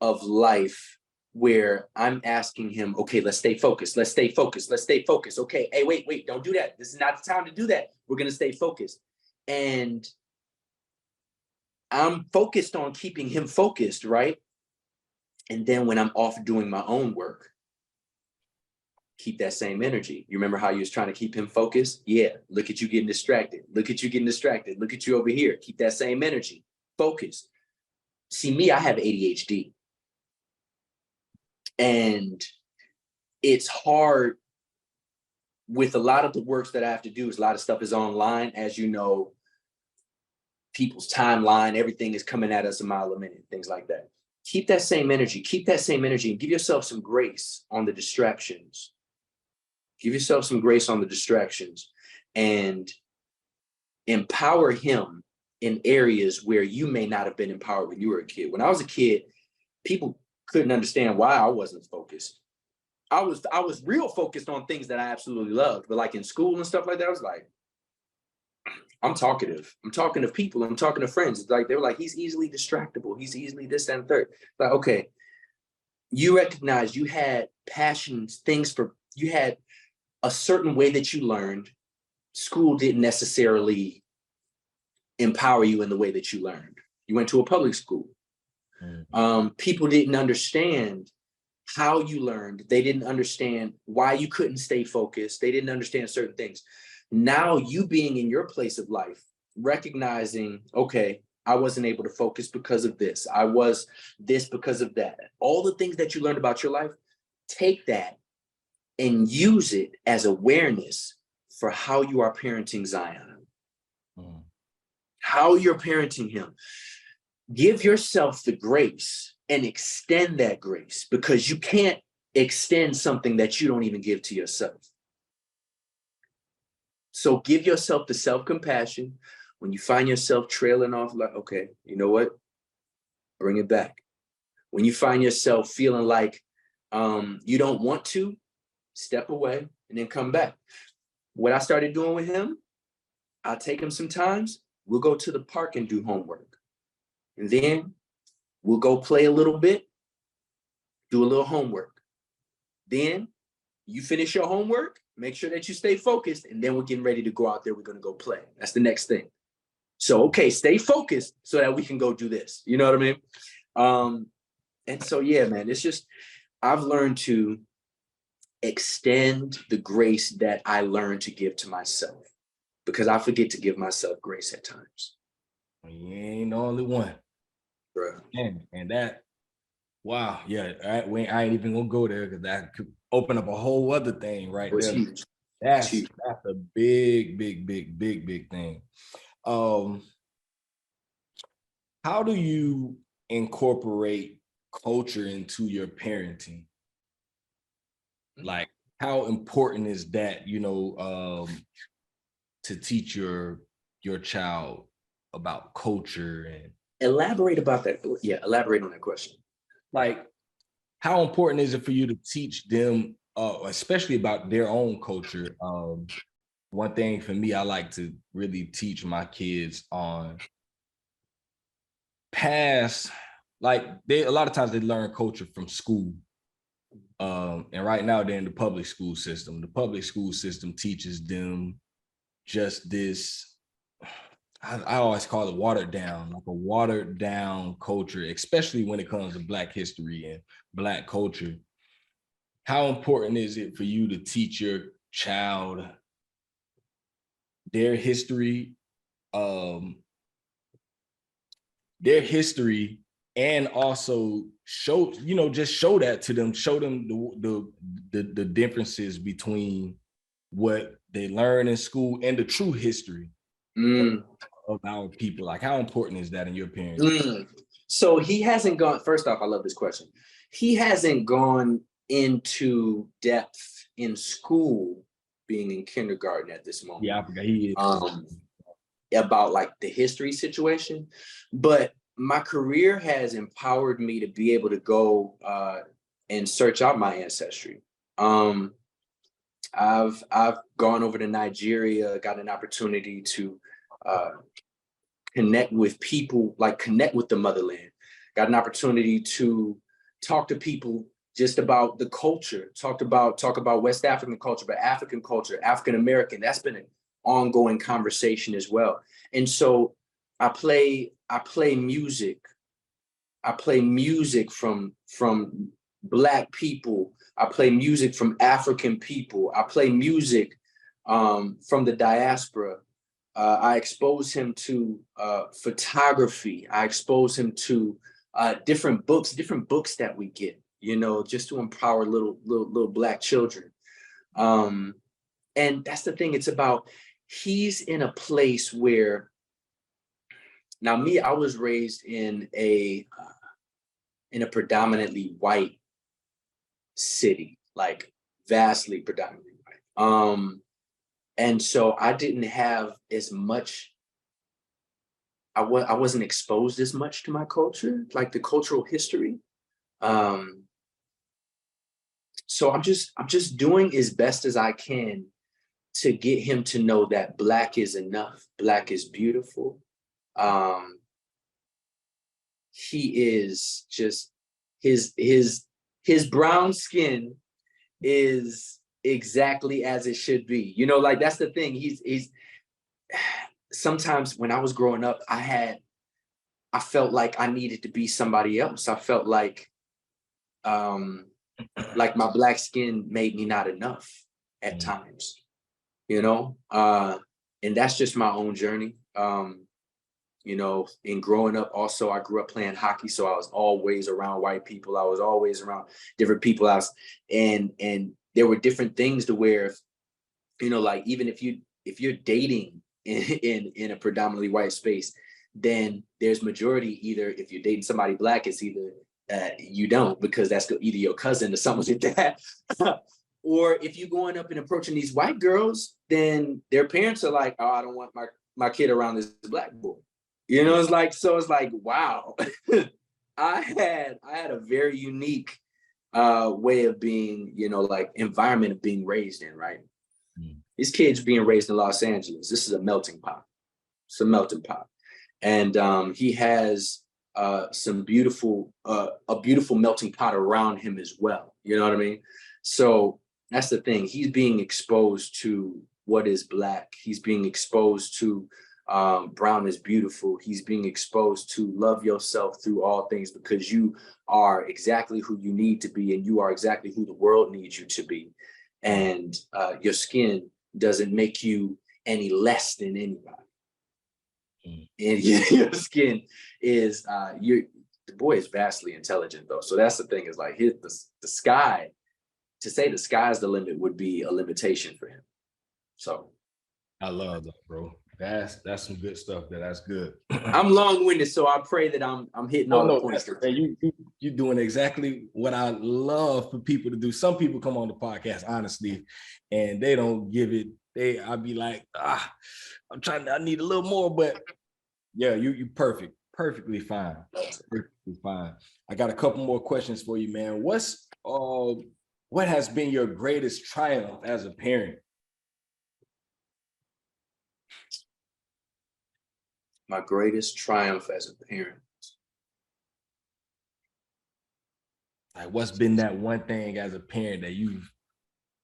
of life where I'm asking him, okay, let's stay focused. Let's stay focused. Let's stay focused. Okay. Hey, wait, don't do that. This is not the time to do that. We're going to stay focused. And I'm focused on keeping him focused, right? And then when I'm off doing my own work, keep that same energy. You remember how you was trying to keep him focused? Yeah, look at you getting distracted. Look at you getting distracted. Look at you over here. Keep that same energy. Focus. See, me, I have ADHD. And it's hard with a lot of the works that I have to do. A lot of stuff is online. As you know, people's timeline, everything is coming at us a mile a minute, things like that. Keep that same energy. Keep that same energy and give yourself some grace on the distractions. Give yourself some grace on the distractions and empower him in areas where you may not have been empowered when you were a kid. When I was a kid, people couldn't understand why I wasn't focused. I was real focused on things that I absolutely loved, but like in school and stuff like that, I was like, I'm talkative. I'm talking to people. I'm talking to friends. It's like they were like, he's easily distractible. He's easily this, that, and third. Like, okay, you recognize you had passions, you had a certain way that you learned. School didn't necessarily empower you in the way that you learned. You went to a public school. People didn't understand how you learned. They didn't understand why you couldn't stay focused. They didn't understand certain things. Now you being in your place of life, recognizing, okay, I wasn't able to focus because of this. I was this because of that. All the things that you learned about your life, take that and use it as awareness for how you are parenting Zion, how you're parenting him. Give yourself the grace and extend that grace, because you can't extend something that you don't even give to yourself. So give yourself the self-compassion when you find yourself trailing off, like, okay, you know what? Bring it back. When you find yourself feeling like you don't want to, step away and then come back. What I started doing with him, I'll take him sometimes. We'll go to the park and do homework. And then We'll go play a little bit, do a little homework. Then you finish your homework, make sure that you stay focused, and then we're getting ready to go out there. We're going to go play. That's the next thing. So, okay, stay focused so that we can go do this. You know what I mean? And so, yeah, man, it's just, I've learned to extend the grace that I learned to give to myself, because I forget to give myself grace at times. You ain't the only one. Bro. And that, wow, yeah, I ain't even gonna go there because that could open up a whole other thing right there. Huge. That's a big thing. How do you incorporate culture into your parenting? Like, how important is that, you know, to teach your child about culture? And elaborate about that. Yeah, elaborate on that question. Like, how important is it for you to teach them, especially about their own culture? One thing for me, I like to really teach my kids on past, like a lot of times they learn culture from school. And right now they're in the public school system. The public school system teaches them just this, I always call it watered down, like a watered down culture, especially when it comes to Black history and Black culture. How important is it for you to teach your child their history, and also show, you know, just show that to them, show them the differences between what they learn in school and the true history of our people? Like, how important is that in your parenting? So he hasn't gone, first off, I love this question. He hasn't gone into depth in school, being in kindergarten at this moment. Yeah, I forgot he is. About like the history situation, but my career has empowered me to be able to go and search out my ancestry. I've gone over to Nigeria, got an opportunity to connect with people, like connect with the motherland. Got an opportunity to talk to people just about the culture, talk about West African culture, but African culture, African American. That's been an ongoing conversation as well. And so I play music. I play music from Black people. I play music from African people. I play music from the diaspora. I expose him to photography. I expose him to different books that we get, you know, just to empower little Black children. And that's the thing. It's about, he's in a place where, now me, I was raised in a predominantly white city, like vastly predominantly white. And so I didn't have as much, I wasn't exposed as much to my culture, like the cultural history. So I'm just doing as best as I can to get him to know that Black is enough, Black is beautiful. He is just, his brown skin is exactly as it should be. You know, like that's the thing. He's sometimes when I was growing up, I felt like I needed to be somebody else. I felt like my Black skin made me not enough at times, you know? And that's just my own journey. You know, in growing up, also, I grew up playing hockey. So I was always around white people. I was always around different people. And there were different things to where, you know, like even if you're dating in a predominantly white space, then there's majority, either if you're dating somebody Black, it's either you don't, because that's either your cousin or something like that. Or if you're going up and approaching these white girls, then their parents are like, oh, I don't want my kid around this Black boy. You know, it's like, wow. I had a very unique way of being, you know, like environment of being raised in, right? These kids being raised in Los Angeles, this is a melting pot. It's a melting pot. And he has some beautiful, a beautiful melting pot around him as well. You know what I mean? So that's the thing. He's being exposed to what is Black. He's being exposed to brown is beautiful. He's being exposed to love yourself through all things, because you are exactly who you need to be, and you are exactly who the world needs you to be. And your skin doesn't make you any less than anybody. And your skin is the boy is vastly intelligent though. So that's the thing, is like the sky, to say the sky's the limit would be a limitation for him. So I love that, bro. That's some good stuff. That's good. I'm long-winded, so I pray that I'm hitting all the points. You're doing exactly what I love for people to do. Some people come on the podcast, honestly, and they don't give it. I'd be like, I need a little more, but yeah, you perfectly fine. Perfectly fine. I got a couple more questions for you, man. What has been your greatest triumph as a parent? My greatest triumph as a parent. Like, what's been that one thing as a parent that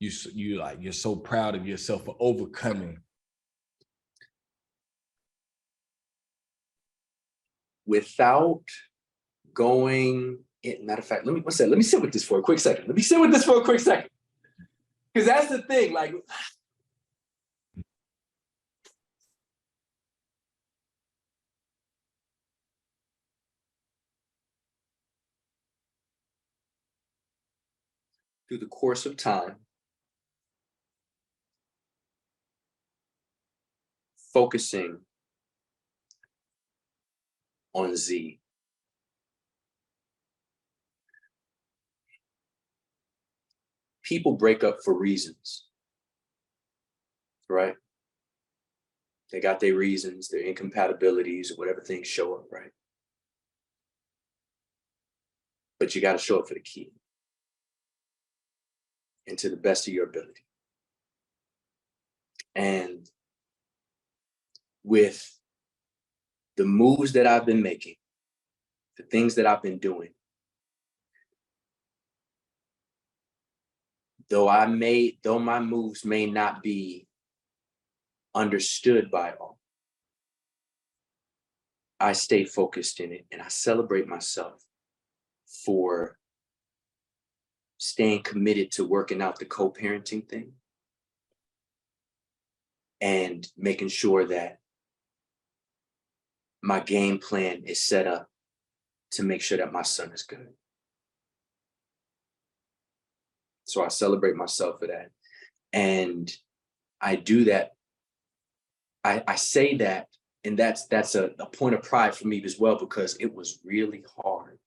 you're so proud of yourself for overcoming? Without going, matter of fact, let me sit with this for a quick second. Because that's the thing, like, through the course of time, focusing on Z. People break up for reasons, right? They got their reasons, their incompatibilities, or whatever things show up, right? But you got to show up for the kid, and to the best of your ability. And with the moves that I've been making, the things that I've been doing, though my moves may not be understood by all, I stay focused in it, and I celebrate myself for staying committed to working out the co-parenting thing and making sure that my game plan is set up to make sure that my son is good. So I celebrate myself for that. And I do that. I say that, and that's a point of pride for me as well, because it was really hard.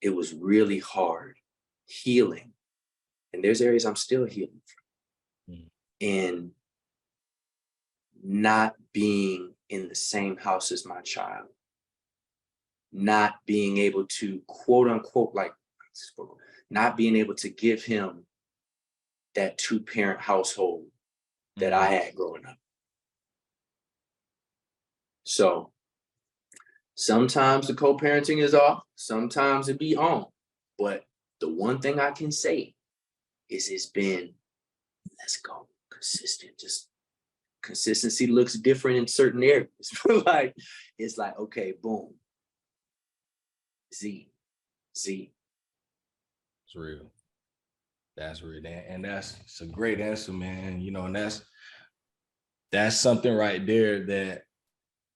It was really hard healing. And there's areas I'm still healing from. In not being in the same house as my child, not being able to, quote unquote, not being able to give him that 2-parent household that I had growing up. So sometimes the co-parenting is off, sometimes it be on. But the one thing I can say is it's been, let's go, consistent. Just consistency looks different in certain areas. It's like, okay, boom. Z. It's real. That's real. And it's a great answer, man. And that's something right there that,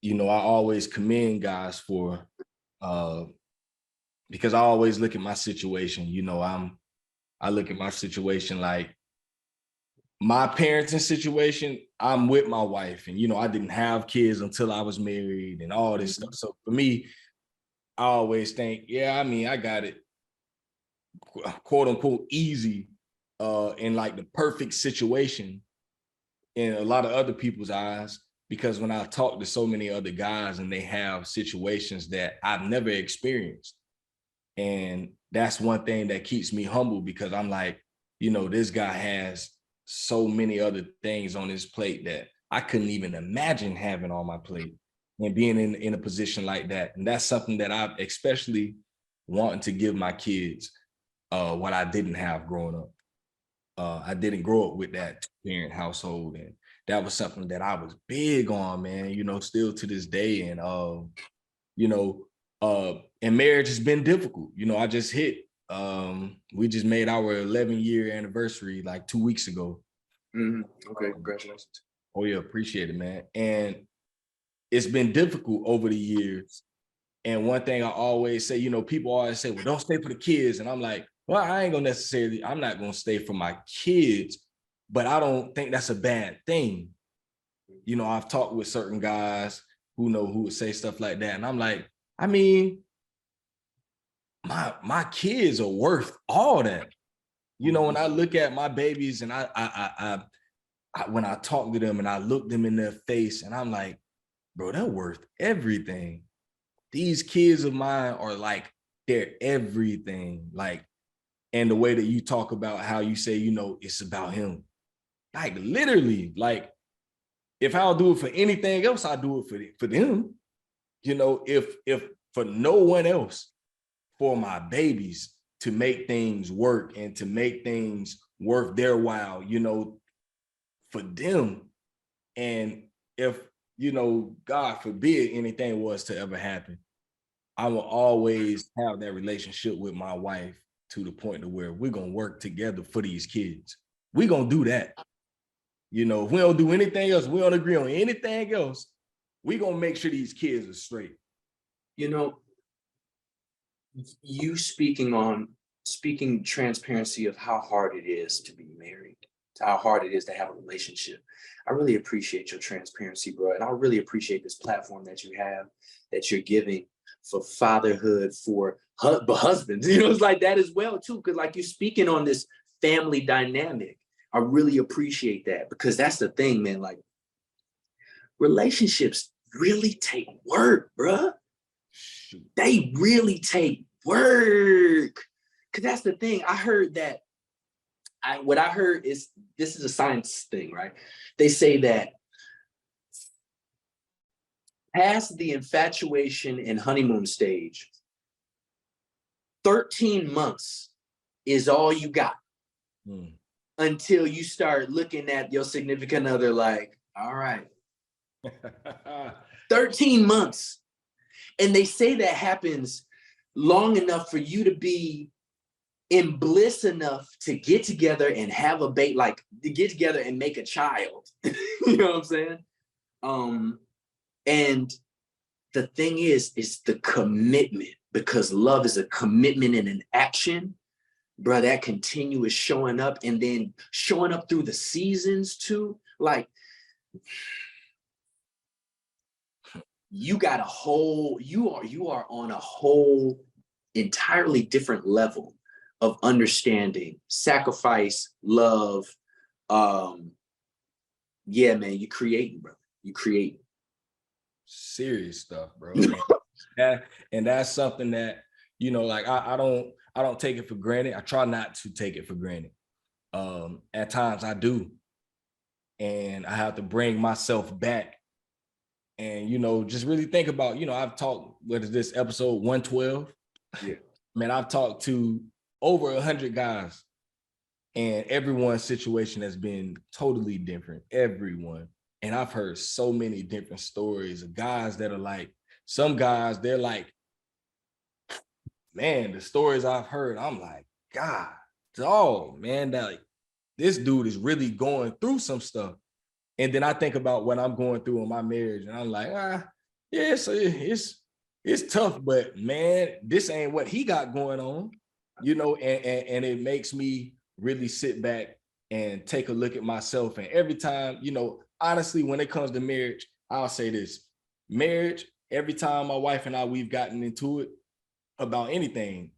I always commend guys for, because I always look at my situation. I look at my situation like my parenting situation. I'm with my wife, and I didn't have kids until I was married and all this stuff. So for me, I always think, I got it, quote unquote, easy, in like the perfect situation in a lot of other people's eyes. Because when I talk to so many other guys and they have situations that I've never experienced, and that's one thing that keeps me humble, because I'm like, this guy has so many other things on his plate that I couldn't even imagine having on my plate. and being in a position like that. And that's something that I especially want to give my kids, what I didn't have growing up. I didn't grow up with that parent household, and that was something that I was big on, man, still to this day. And and marriage has been difficult. I just we just made our 11-year anniversary like 2 weeks ago. Okay, congratulations. Oh yeah, appreciate it, man. And it's been difficult over the years. And one thing I always say, people always say, well, don't stay for the kids. And I'm like, well, I'm not going to stay for my kids, but I don't think that's a bad thing. I've talked with certain guys who would say stuff like that. And I'm like, I mean, my kids are worth all that. When I look at my babies and I when I talk to them and I look them in their face and I'm like, bro, they're worth everything. These kids of mine are like, they're everything. Like, and the way that you talk about how you say, it's about him. Like literally, like if I'll do it for anything else, I'll do it for them. If for no one else, for my babies to make things work and to make things worth their while, for them. And if, God forbid anything was to ever happen, I will always have that relationship with my wife to the point to where we're going to work together for these kids. We're going to do that. If we don't do anything else, we don't agree on anything else, we're going to make sure these kids are straight. You speaking transparency of how hard it is to be married, to how hard it is to have a relationship. I really appreciate your transparency, bro. And I really appreciate this platform that you have, that you're giving for fatherhood, for husbands. It's like that as well, too. Because like you're speaking on this family dynamic. I really appreciate that, because that's the thing, man. Like relationships really take work, bro. They really take work. Because that's the thing. I heard that. What I heard is, this is a science thing, right? They say that past the infatuation and honeymoon stage, 13 months is all you got. Until you start looking at your significant other like, all right, 13 months. And they say that happens long enough for you to be in bliss enough to get together and have a baby, like to get together and make a child. You know what I'm saying? And the thing is the commitment, because love is a commitment and an action, bro. That continuous showing up, and then showing up through the seasons too. Like you got you are on a whole entirely different level of understanding, sacrifice, love. Yeah, man, you creating, brother. You creating. Serious stuff, bro. And that's something that, like I don't take it for granted. I try not to take it for granted. At times I do. And I have to bring myself back and, just really think about, I've talked, what is this, episode 112? Yeah. Man, I've talked to over 100 guys, and everyone's situation has been totally different. Everyone. And I've heard so many different stories of guys that are like, some guys, they're like, man, the stories I've heard, I'm like, God, dog, man, that like, this dude is really going through some stuff. And then I think about what I'm going through in my marriage, and I'm like, yeah, so it's tough, but man, this ain't what he got going on, and it makes me really sit back and take a look at myself. And every time, honestly, when it comes to marriage, I'll say this: marriage, every time my wife and we've gotten into it about anything,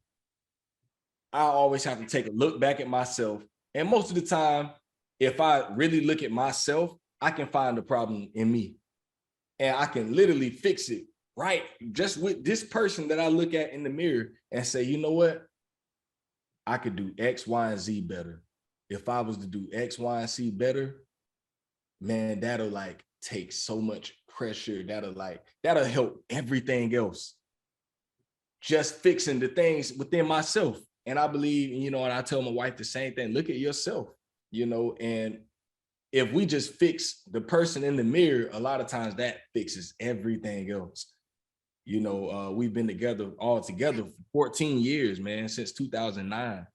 I always have to take a look back at myself. And most of the time, if I really look at myself, I can find the problem in me. And I can literally fix it right just with this person that I look at in the mirror and say, you know what? I could do X, Y, and Z better. If I was to do X, Y, and Z better, man, that'll like take so much pressure, that'll help everything else. Just fixing the things within myself. And I believe, you know, and I tell my wife the same thing, look at yourself, you know, and if we just fix the person in the mirror, a lot of times that fixes everything else. You know, we've been together all together for 14 years, man, since 2009.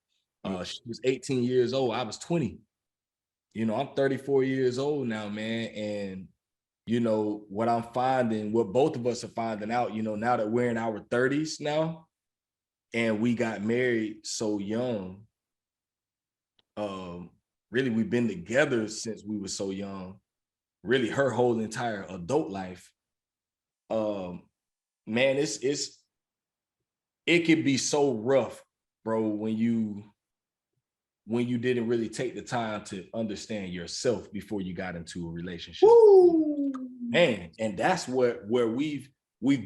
She was 18 years old. I was 20. You know, I'm 34 years old now, man. And, you know, what I'm finding, what both of us are finding out, you know, now that we're in our 30s now, and we got married so young, really, we've been together since we were so young, really her whole entire adult life. Man, it could be so rough, bro, when you didn't really take the time to understand yourself before you got into a relationship. Woo! Man, and that's where we've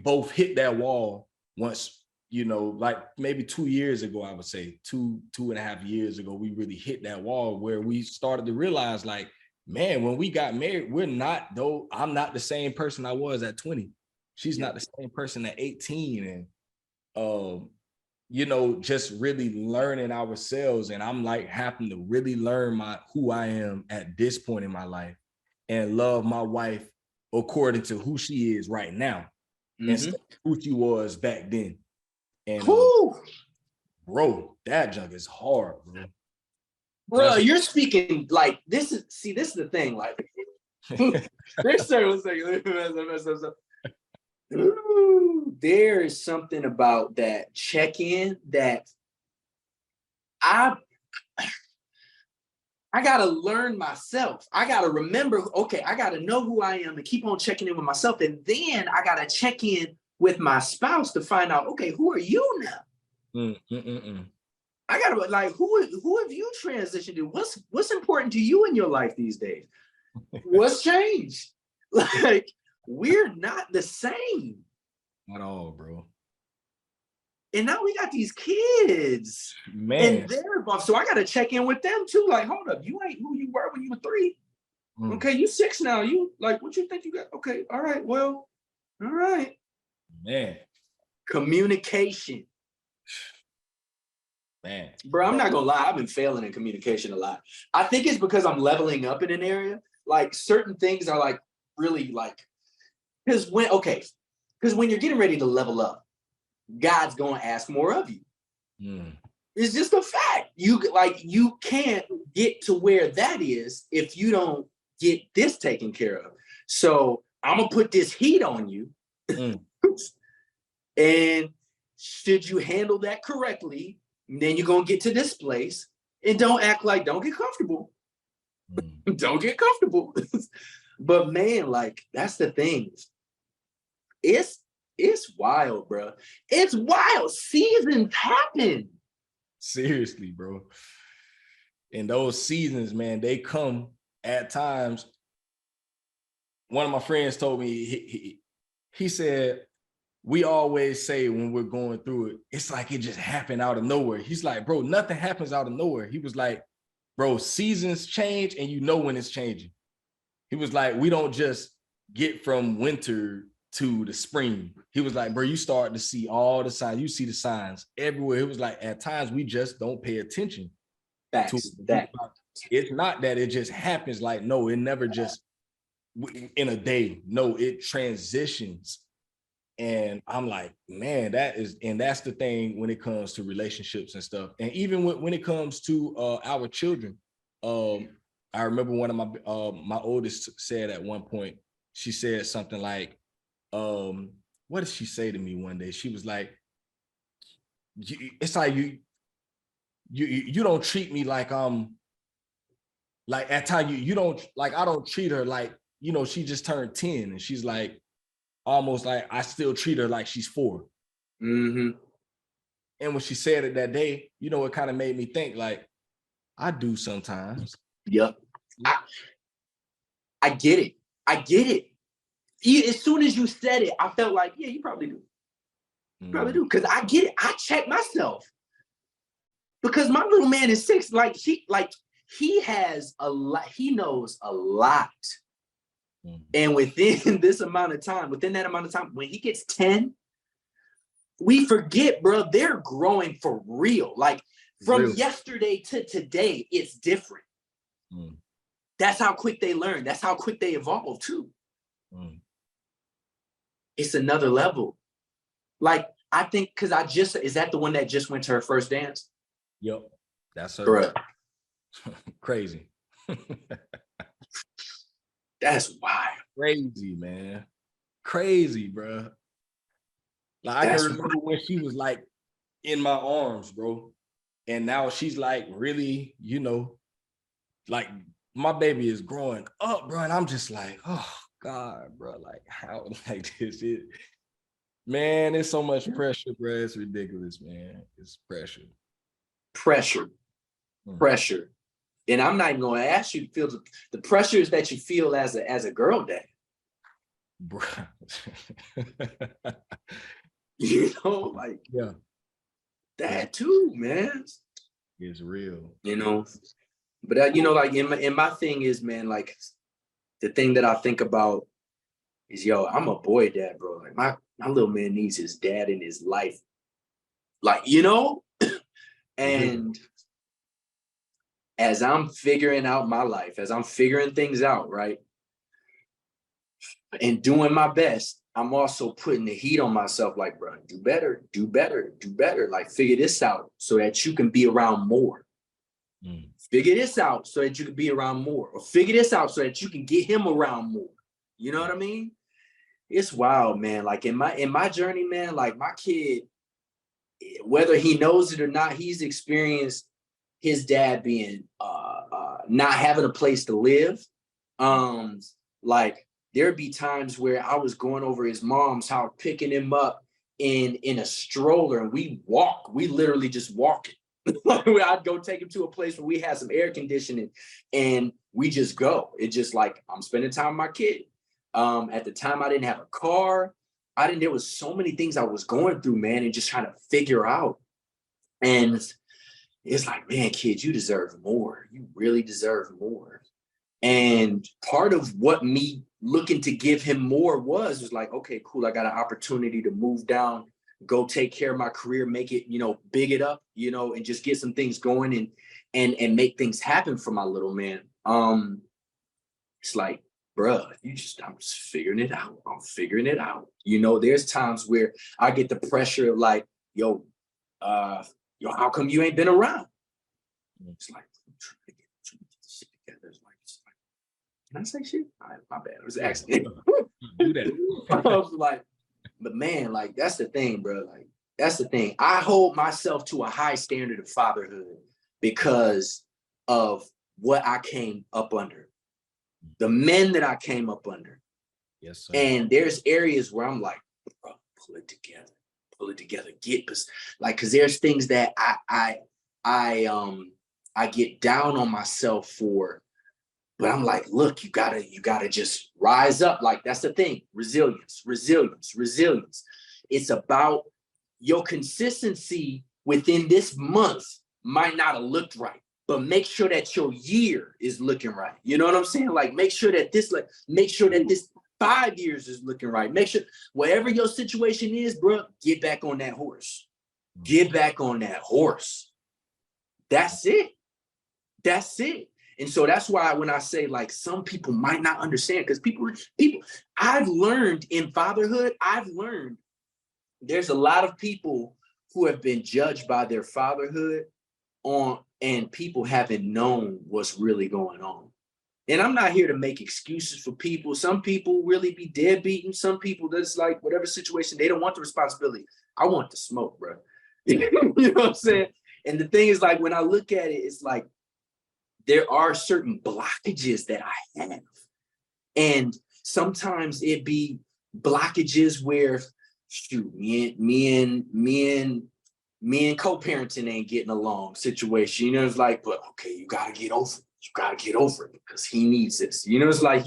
both hit that wall once, you know, like maybe 2 years ago, I would say 2.5 years ago, we really hit that wall where we started to realize, like, man, when we got married, I'm not the same person I was at 20. She's not the same person at 18. And you know, just really learning ourselves. And I'm like having to really learn who I am at this point in my life and love my wife according to who she is right now, instead of who she was back then. And bro, that junk is hard, bro. Bro, you're speaking like this is the thing. Like there is something about that check-in that I gotta learn myself. I gotta remember, okay, I gotta know who I am and keep on checking in with myself. And then I gotta check in with my spouse to find out, okay, who are you now? I gotta, like, who have you transitioned to? What's important to you in your life these days? What's changed? Like, we're not the same at all, bro. And now we got these kids, man, and they're involved. So I got to check in with them too. Like, hold up, you ain't who you were when you were 3. Okay, you 6 now. You like, what you think you got? Okay, all right, well, all right, man. Communication, man, bro. I'm not gonna lie, I've been failing in communication a lot. I think it's because I'm leveling up in an area. Like, certain things are like really like, because when you're getting ready to level up, God's gonna ask more of you. It's just a fact. You can't get to where that is if you don't get this taken care of. So I'm gonna put this heat on you. And should you handle that correctly, then you're gonna get to this place. And don't get comfortable. Don't get comfortable. But man, like, that's the thing. It's wild, bro. It's wild. Seasons happen. Seriously, bro. And those seasons, man, they come at times. One of my friends told me, he said, we always say when we're going through it, it's like it just happened out of nowhere. He's like, bro, nothing happens out of nowhere. He was like, bro, seasons change and you know when it's changing. He was like, we don't just get from winter to the spring. He was like, bro, you start to see all the signs. You see the signs everywhere. It was like, at times we just don't pay attention. Facts. That it's not that it just happens. Like, no, it never just in a day. No, it transitions. And I'm like, man, that's the thing when it comes to relationships and stuff. And even when it comes to our children, I remember one of my oldest said at one point, she said something like, what did she say to me one day? She was like, it's like you don't treat me like like at times you don't, like, I don't treat her like, you know, she just turned 10 and she's like, almost like I still treat her like she's 4. And when she said it that day, you know, it kind of made me think, like, I do sometimes. Yep. I get it. As soon as you said it, I felt like, yeah, you probably do. Probably do. Because I get it. I check myself. Because my little man is 6. He has a lot. He knows a lot. And within this amount of time, within that amount of time, when he gets 10, we forget, bro, they're growing for real. Like from yesterday to today, it's different. That's how quick they learn. That's how quick they evolve too. It's another level. Like, I think, because is that the one that just went to her first dance? Yep. That's her. Bruh. Crazy. That's wild. Crazy, man. Crazy, bro. Like, I can remember when she was like in my arms, bro. And now she's like really, you know, like my baby is growing up, bro. And I'm just like, oh God, bro. Like, how, like this is, man, it's so much pressure, bro. It's ridiculous, man. It's pressure. Pressure. And I'm not even going to ask you to feel the pressures that you feel as a girl dad. Bro. You know, like, yeah, that too, man. It's real. You know, but you know, like in my thing is, man, like the thing that I think about is, yo, I'm a boy dad, bro. Like my little man needs his dad in his life. Like, you know, and as I'm figuring out my life, as I'm figuring things out, right, and doing my best, I'm also putting the heat on myself, like, bro, do better, do better, do better. Like, figure this out so that you can be around more. Figure this out so that you can be around more, or figure this out so that you can get him around more. You know what I mean? It's wild, man. Like in my journey, man, like my kid, whether he knows it or not, he's experienced his dad being not having a place to live. Like there'd be times where I was going over his mom's house, picking him up in a stroller, and we literally just walk. I'd go take him to a place where we had some air conditioning, and we just go. It's just like, I'm spending time with my kid. At the time, I didn't have a car. There was so many things I was going through, man, and just trying to figure out. And it's like, man, kid, you deserve more. You really deserve more. And part of what me looking to give him more was like, okay, cool. I got an opportunity to move down, go take care of my career, make it, you know, big it up, you know, and just get some things going and make things happen for my little man. It's like, bruh, I'm just figuring it out. I'm figuring it out. You know, there's times where I get the pressure of like, yo, how come you ain't been around? It's like, I'm trying to get this shit together. It's like, can I say shit? All right, my bad. It was an accident. Do that. I was like, but man, like, that's the thing, bro. Like, that's the thing. I hold myself to a high standard of fatherhood because of what I came up under, the men that I came up under. Yes, sir. And there's areas where I'm like, bro, pull it together, because there's things that I get down on myself for. But I'm like, look, you gotta just rise up. Like, that's the thing. Resilience. It's about your consistency within this month might not have looked right, but make sure that your year is looking right. You know what I'm saying? Like, make sure that this 5 years is looking right. Make sure whatever your situation is, bro, get back on that horse. Get back on that horse. That's it. And so that's why when I say, like, some people might not understand, because people, I've learned in fatherhood, there's a lot of people who have been judged by their fatherhood and people haven't known what's really going on. And I'm not here to make excuses for people. Some people really be deadbeaten. Some people that's like, whatever situation, they don't want the responsibility. I want the smoke, bro. You know what I'm saying? And the thing is, like, when I look at it, it's like, there are certain blockages that I have. And sometimes it be blockages where, shoot, me and co-parenting ain't getting along situation. You know, it's like, but okay, you gotta get over it. You gotta get over it because he needs this. You know, it's like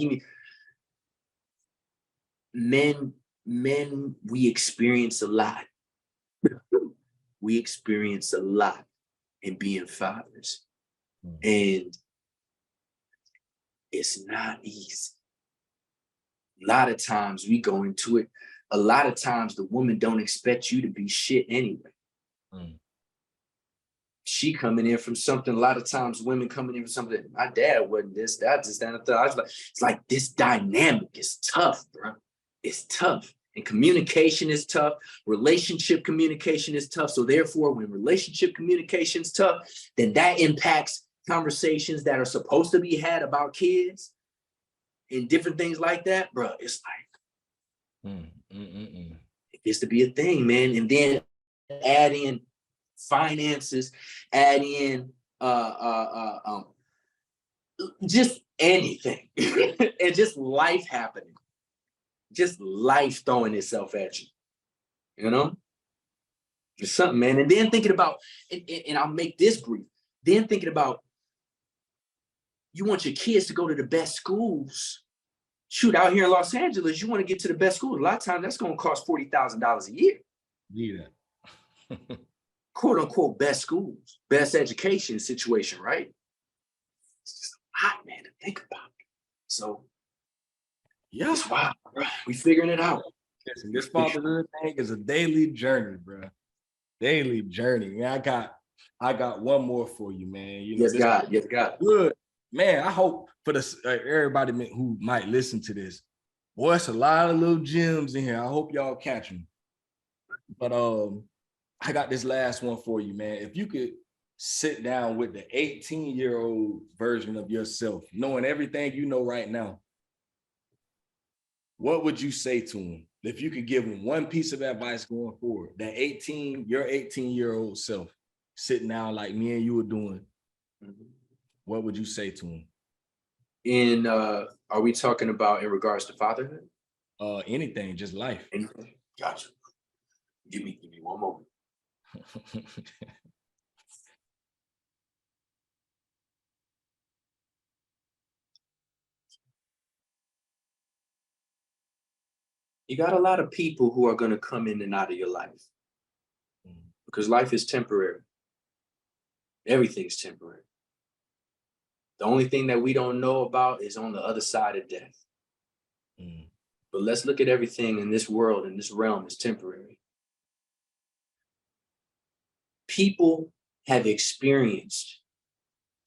men, we experience a lot. We experience a lot in being fathers. And it's not easy. A lot of times we go into it. A lot of times the woman don't expect you to be shit anyway. Mm. She coming in from something. A lot of times women coming in from something. My dad wasn't this, that, this, that, and the third. I was like, it's like this dynamic is tough, bro. It's tough. And communication is tough. Relationship communication is tough. So therefore, when relationship communication is tough, then that impacts conversations that are supposed to be had about kids and different things like that, bro. It's like, it gets to be a thing, man. And then add in finances, add in just anything, and just life happening, just life throwing itself at you, you know? It's something, man. And then thinking about, and I'll make this brief, then thinking about, you want your kids to go to the best schools. Shoot, out here in Los Angeles, you want to get to the best school. A lot of times that's going to cost $40,000 a year. Yeah. Quote unquote best schools, best education situation, right? It's just a lot, man, to think about. So yeah, it's wild, bro. We figuring it out. Listen, this fatherhood thing is a daily journey, bro. Daily journey. Man, I got one more for you, man. You know, Yes, God. Yes, God. Good. Man, I hope for the everybody who might listen to this, boy, it's a lot of little gems in here. I hope y'all catch them. But I got this last one for you, man. If you could sit down with the 18-year-old version of yourself, knowing everything you know right now, what would you say to him? If you could give him one piece of advice going forward, that your 18-year-old self sitting down like me and you were doing, what would you say to him? Are we talking about in regards to fatherhood? Anything, just life. Anything? Gotcha. Give me one moment. You got a lot of people who are going to come in and out of your life because life is temporary. Everything's temporary. The only thing that we don't know about is on the other side of death. But let's look at everything in this world, in this realm, is temporary. People have experienced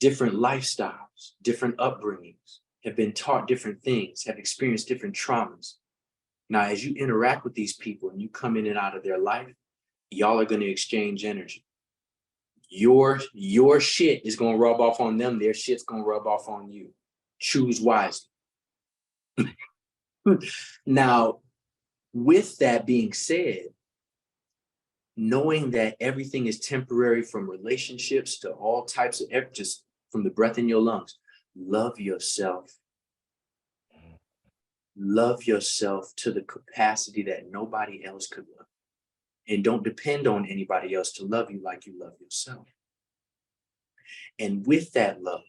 different lifestyles, different upbringings, have been taught different things, have experienced different traumas. Now, as you interact with these people and you come in and out of their life, y'all are going to exchange energy. Your shit is going to rub off on them. Their shit's going to rub off on you. Choose wisely. Now, with that being said, knowing that everything is temporary, from relationships to all types of, just from the breath in your lungs, love yourself. Love yourself to the capacity that nobody else could love. And don't depend on anybody else to love you like you love yourself. And with that love,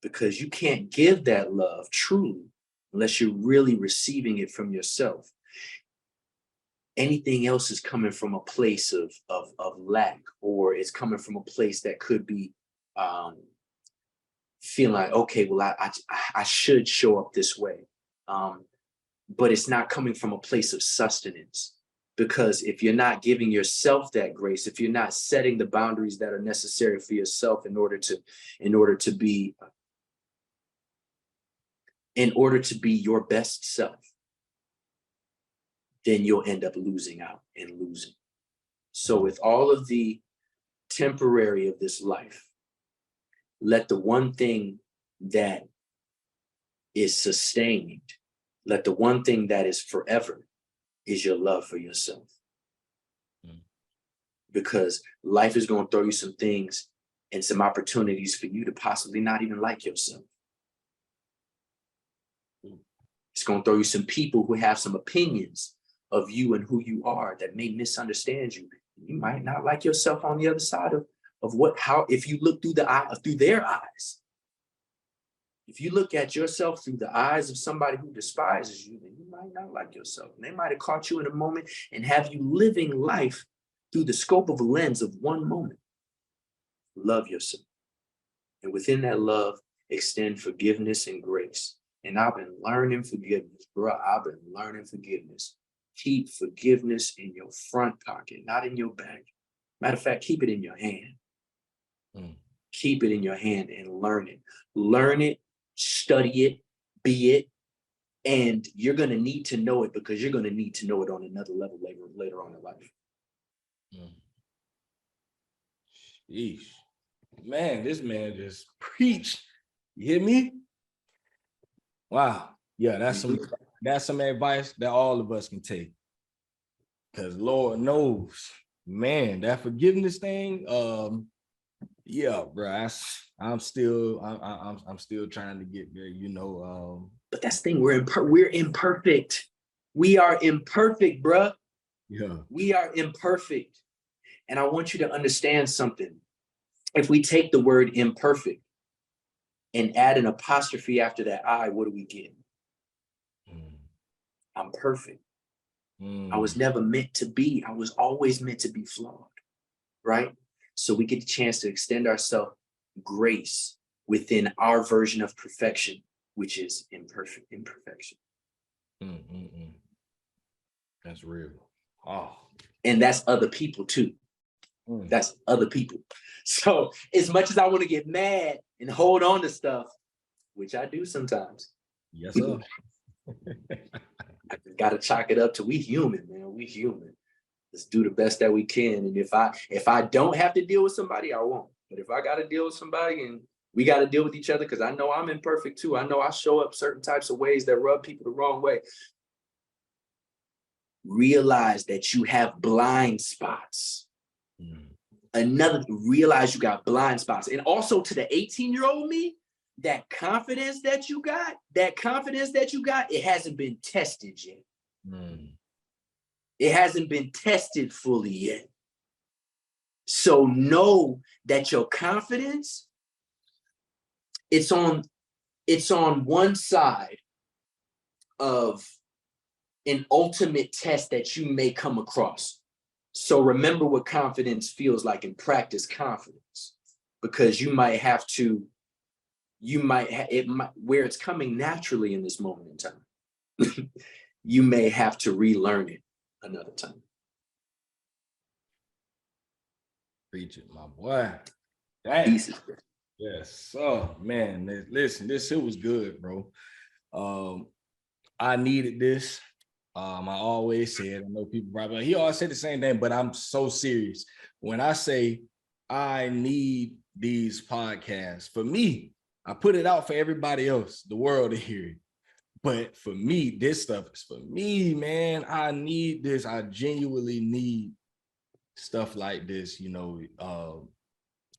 because you can't give that love truly unless you're really receiving it from yourself. Anything else is coming from a place of lack, or it's coming from a place that could be feeling like, okay, well, I should show up this way. But it's not coming from a place of sustenance. Because if you're not giving yourself that grace, if you're not setting the boundaries that are necessary for yourself in order to be your best self, then you'll end up losing out and losing. So with all of the temporary of this life, let the one thing that is sustained, let the one thing that is forever is your love for yourself. Because life is going to throw you some things and some opportunities for you to possibly not even like yourself. It's going to throw you some people who have some opinions of you and who you are that may misunderstand you. You might not like yourself on the other side of if you look through their eyes. If you look at yourself through the eyes of somebody who despises you, then you might not like yourself. And they might have caught you in a moment and have you living life through the scope of a lens of one moment. Love yourself. And within that love, extend forgiveness and grace. And I've been learning forgiveness, bro. I've been learning forgiveness. Keep forgiveness in your front pocket, not in your back. Matter of fact, keep it in your hand. Keep it in your hand and learn it. Learn it, study it, be it. And you're going to need to know it because you're going to need to know it on another level later on in life. Sheesh. Man, this man just preached. You hear me? Wow. Yeah, that's some advice that all of us can take. Because Lord knows, man, that forgiveness thing, yeah, bro. I'm still trying to get there, you know. But that's the thing, we're imperfect. We are imperfect, bro. Yeah. We are imperfect. And I want you to understand something. If we take the word imperfect and add an apostrophe after that I, what do we get? I'm perfect. I was never meant to be. I was always meant to be flawed, right? So we get the chance to extend ourselves grace within our version of perfection, which is imperfection. That's real. Oh. And that's other people too. That's other people. So as much as I want to get mad and hold on to stuff, which I do sometimes. Yes, sir. I got to chalk it up to we human, man. We human. Let's do the best that we can. And if I don't have to deal with somebody, I won't. But if I got to deal with somebody and we got to deal with each other, because I know I'm imperfect too. I know I show up certain types of ways that rub people the wrong way. Realize that you have blind spots. Realize you got blind spots. And also to the 18-year-old me, that confidence that you got, it hasn't been tested yet. It hasn't been tested fully yet. So know that your confidence, it's on one side of an ultimate test that you may come across. So remember what confidence feels like and practice confidence, because you might have to, where it's coming naturally in this moment in time, you may have to relearn it another time. Preach it, my boy. Dang. Pieces, bro. Yes. Oh man, listen, this shit was good, bro. I needed this. I always said, I know people probably, he always said the same thing, but I'm so serious. When I say I need these podcasts, for me, I put it out for everybody else, the world to hear it. But for me, this stuff is for me, man. I need this. I genuinely need stuff like this. You know,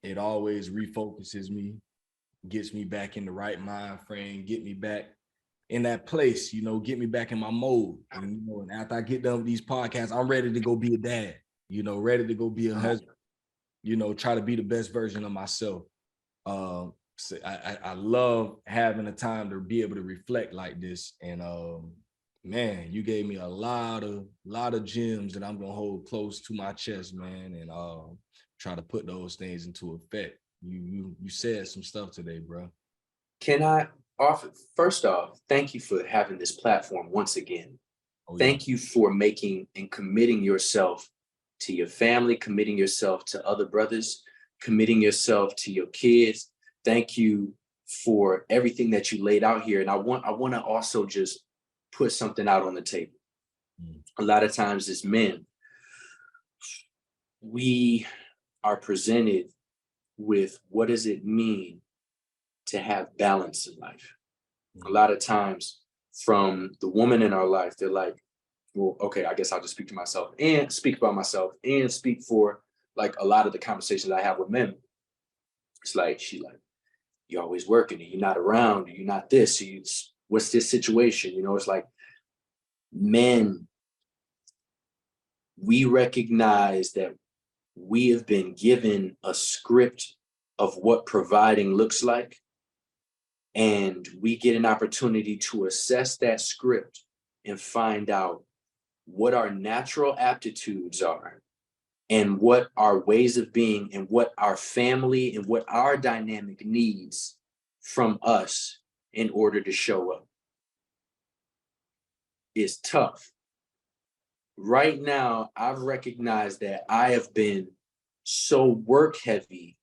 it always refocuses me, gets me back in the right mind frame, get me back in that place, you know, get me back in my mode. And, you know, and after I get done with these podcasts, I'm ready to go be a dad, you know, ready to go be a husband, you know, try to be the best version of myself. So I love having a time to be able to reflect like this. And man, you gave me a lot of gems that I'm gonna hold close to my chest, man, and try to put those things into effect. You said some stuff today, bro. Can I offer, first off, thank you for having this platform once again. Thank you for making and committing yourself to your family, committing yourself to other brothers, committing yourself to your kids. Thank you for everything that you laid out here. And I want to also just put something out on the table. A lot of times as men, we are presented with what does it mean to have balance in life. A lot of times from the woman in our life, they're like, well, okay, I guess I'll just speak to myself and speak about myself and speak for like a lot of the conversations I have with men. It's like, she like, you're always working and you're not around, and you're not this, what's this situation? You know, it's like, men, we recognize that we have been given a script of what providing looks like. And we get an opportunity to assess that script and find out what our natural aptitudes are and what our ways of being and what our family and what our dynamic needs from us in order to show up. is tough. Right now, I've recognized that I have been so work heavy,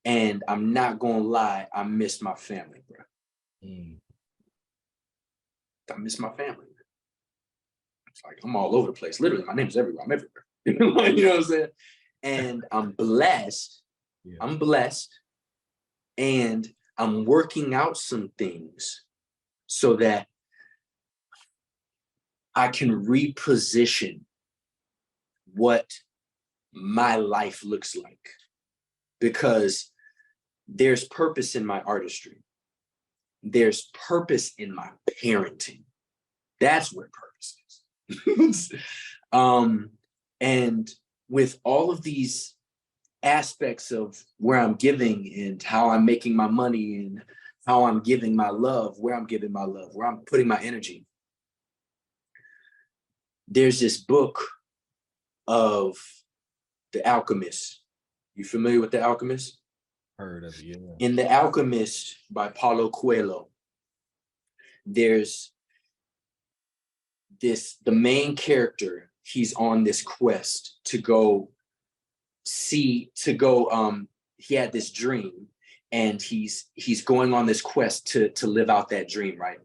and I'm not gonna lie, I miss my family, bro. I miss my family. It's like I'm all over the place. Literally, my name is everywhere. I'm everywhere. You know what I'm saying? And I'm blessed. Yeah. I'm blessed, and I'm working out some things so that I can reposition what my life looks like, because there's purpose in my artistry. There's purpose in my parenting. That's where purpose is. And with all of these aspects of where I'm giving and how I'm making my money and how I'm giving my love, where I'm giving my love, where I'm putting my energy, there's this book of The Alchemist. You familiar with The Alchemist? Heard of it, yeah. In The Alchemist by Paulo Coelho, there's the main character, he's on this quest to go he had this dream, and he's going on this quest to live out that dream, right?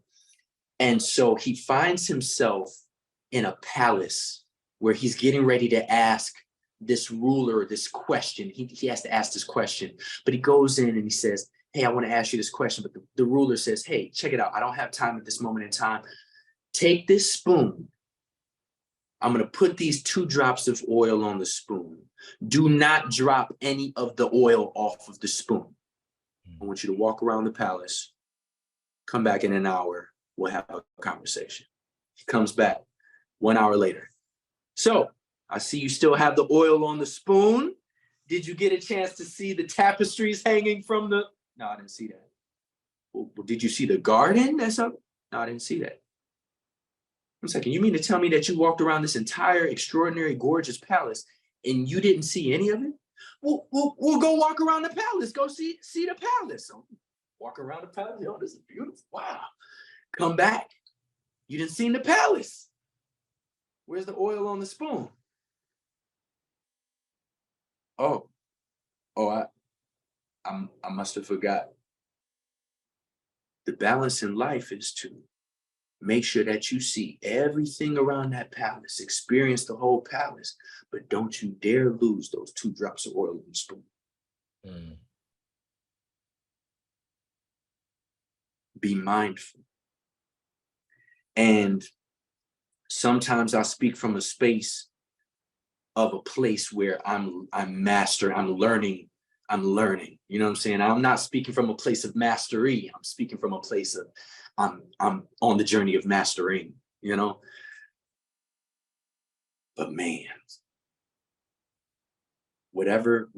And so he finds himself in a palace where he's getting ready to ask this ruler this question. He has to ask this question, but he goes in and he says, hey, I want to ask you this question. But the ruler says, hey, check it out. I don't have time at this moment in time. Take this spoon. I'm going to put these 2 drops of oil on the spoon. Do not drop any of the oil off of the spoon. I want you to walk around the palace. Come back in an hour. We'll have a conversation. He comes back 1 hour later. So I see you still have the oil on the spoon. Did you get a chance to see the tapestries hanging from the... No, I didn't see that. Well, did you see the garden that's up? No, I didn't see that. I'm saying, you mean to tell me that you walked around this entire extraordinary, gorgeous palace and you didn't see any of it? We'll go walk around the palace. Go see the palace. So, walk around the palace. Yo, this is beautiful. Wow. Come back. You didn't see the palace. Where's the oil on the spoon? I must have forgot. The balance in life is to make sure that you see everything around that palace, experience the whole palace, but don't you dare lose those 2 drops of oil in the spoon. Be mindful. And sometimes I speak from a space of a place where I'm learning. You know what I'm saying? I'm not speaking from a place of mastery. I'm speaking from a place of I'm on the journey of mastering, you know? But man, whatever.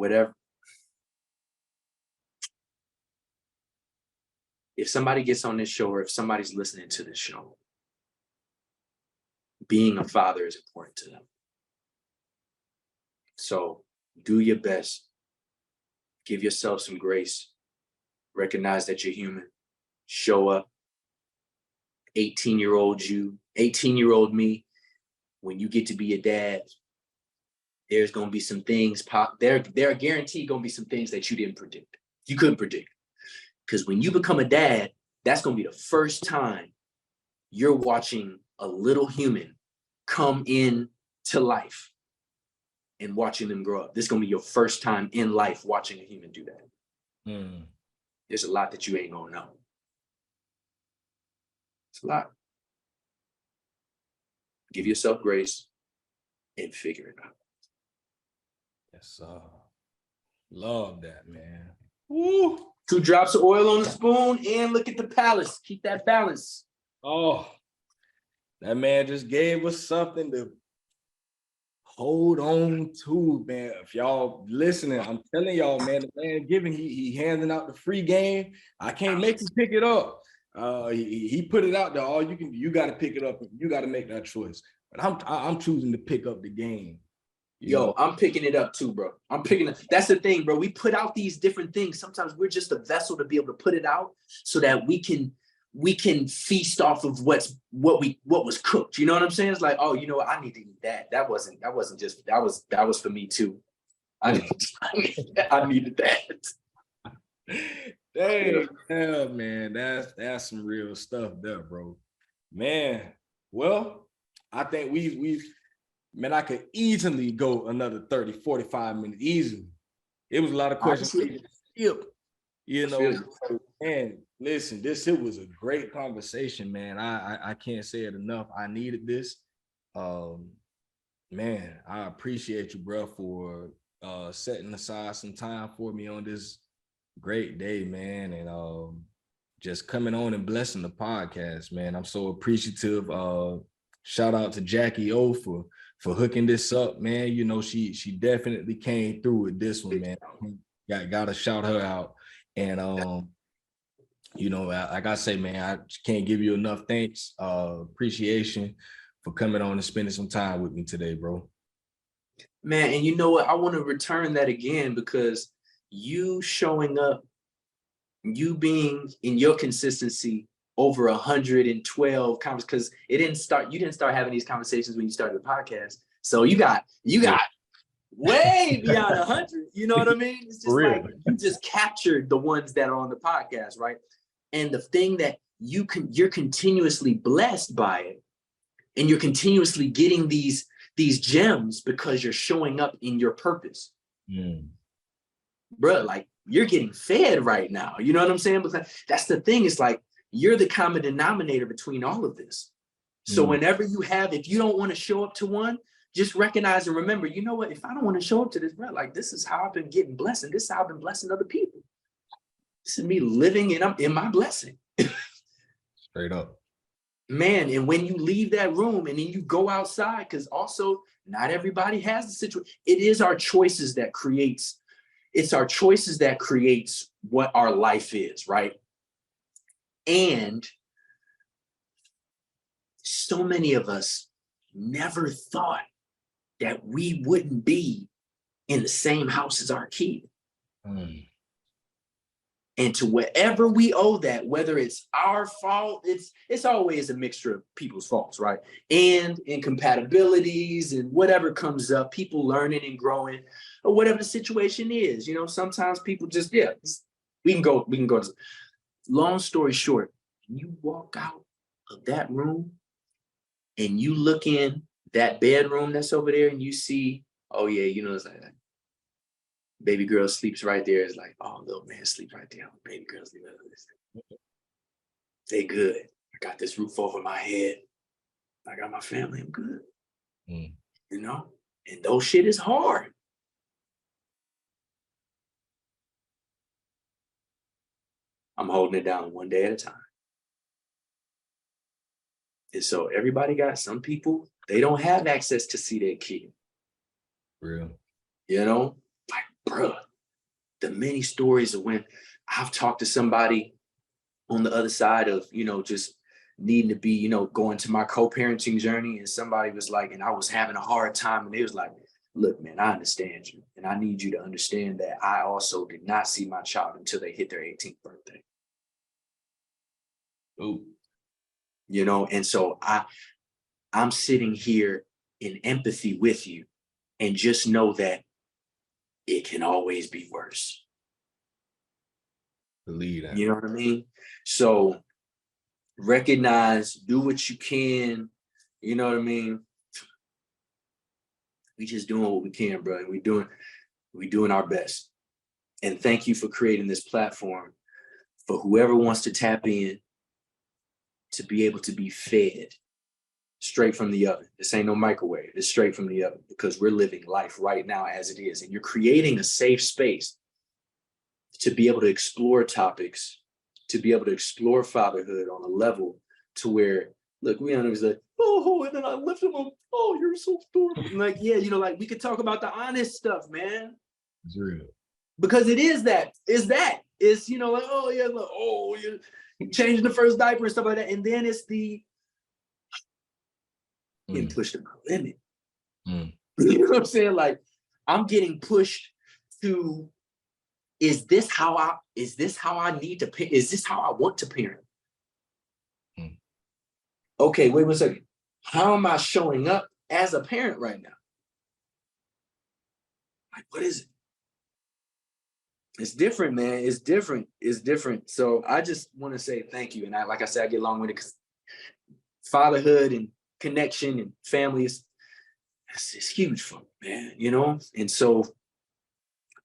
If somebody gets on this show, or if somebody's listening to this show, being a father is important to them. So do your best. Give yourself some grace. Recognize that you're human. Show up. 18-year-old you, 18-year-old me, when you get to be a dad, there's going to be some things there are guaranteed going to be some things that you didn't predict. You couldn't predict. Because when you become a dad, that's going to be the first time you're watching a little human come in to life and watching them grow up. This is going to be your first time in life watching a human do that. There's a lot that you ain't going to know. It's a lot. Give yourself grace and figure it out. Yes, love that, man. Woo! 2 drops of oil on the spoon and look at the palace. Keep that balance. Oh, that man just gave us something to hold on to, man. If y'all listening, I'm telling y'all, man, the man giving, he handing out the free game. I can't make you pick it up. He put it out there. All you got to pick it up. You got to make that choice. But I'm choosing to pick up the game. Yo, I'm picking it up too, bro. I'm picking it. That's the thing, bro. We put out these different things. Sometimes we're just a vessel to be able to put it out so that we can we can feast off of what was cooked. You know what I'm saying? It's like, oh, you know what? I need to eat that. That wasn't just that was for me too. I needed that. Dang, yeah, man, that's some real stuff there, bro. Man, well, I think we've man, I could easily go another 30, 45 minutes easily. It was a lot of questions. You know, and listen, it was a great conversation, man. I can't say it enough. I needed this. Man, I appreciate you, bro, for setting aside some time for me on this great day, man, and just coming on and blessing the podcast, man. I'm so appreciative. Shout out to Jackie O for hooking this up, man. You know, she definitely came through with this one, man. Gotta shout her out. And you know, like I say, man, I can't give you enough thanks, appreciation for coming on and spending some time with me today, bro. Man, and you know what? I want to return that again, because you showing up, you being in your consistency over 112 conversations, because you didn't start having these conversations when you started the podcast. So you got way beyond 100. You know what I mean? It's just like you just captured the ones that are on the podcast, right? And the thing that you're continuously blessed by it, and you're continuously getting these gems because you're showing up in your purpose. Bro, like you're getting fed right now. You know what I'm saying? Because that's the thing. It's like you're the common denominator between all of this. So whenever if you don't want to show up to one, just recognize and remember, you know what? If I don't want to show up to this, bro, like this is how I've been getting blessed, and this is how I've been blessing other people. This is me living in my blessing. Straight up. Man, and when you leave that room and then you go outside, because also not everybody has the situation. It is our choices that creates what our life is, right? And so many of us never thought that we wouldn't be in the same house as our kid. And to wherever we owe that, whether it's our fault, it's always a mixture of people's faults, right? And incompatibilities and whatever comes up, people learning and growing, or whatever the situation is. You know, sometimes people just, we can go. Long story short, you walk out of that room and you look in that bedroom that's over there and you see, oh yeah, you know, it's like that. Baby girl sleeps right there. It's like, oh, little man sleeps right there. Baby girl sleeps right there. They good. I got this roof over my head. I got my family. I'm good. You know? And those shit is hard. I'm holding it down one day at a time. And so everybody got, some people, they don't have access to see their kid. Real. You know? Like, bro, the many stories of when I've talked to somebody on the other side of, you know, just needing to be, you know, going to my co-parenting journey, and somebody was like, and I was having a hard time, and they was like, look, man, I understand you, and I need you to understand that I also did not see my child until they hit their 18th birthday. Ooh. You know, and so I'm sitting here in empathy with you, and just know that it can always be worse. Believe that. You know what I mean? So recognize, do what you can. You know what I mean? We just doing what we can, bro. And we doing our best. And thank you for creating this platform for whoever wants to tap in to be able to be fed straight from the oven. This ain't no microwave. It's straight from the oven, because we're living life right now as it is. And you're creating a safe space to be able to explore topics, to be able to explore fatherhood on a level to where, look, we always like, oh, and then I lift him up. Oh, you're so adorable. Like, yeah, you know, like we could talk about the honest stuff, man. It's real. Because it is that. It's, you know, like, oh yeah, look, oh, you're changing the first diaper and stuff like that. And then it's the getting pushed to my limit. You know what I'm saying? Like, I'm getting pushed to, is this how I need to parent? Is this how I want to parent? okay, wait 1 second. How am I showing up as a parent right now? Like, what is it? It's different, man. It's different. It's different. So I just want to say thank you. And like I said, I get long-winded because fatherhood and connection and family it's huge for me, man, you know? And so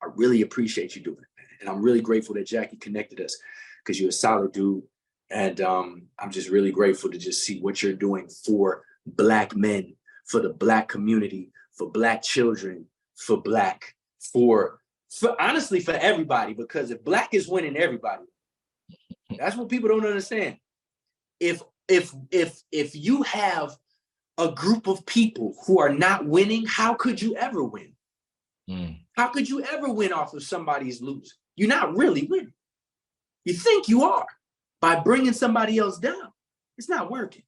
I really appreciate you doing it, man. And I'm really grateful that Jackie connected us because you're a solid dude. And I'm just really grateful to just see what you're doing for Black men, for the Black community, for Black children, for honestly, for everybody, because if Black is winning, everybody. That's what people don't understand. If you have a group of people who are not winning, how could you ever win? How could you ever win off of somebody's losing? You're not really winning. You think you are by bringing somebody else down. It's not working.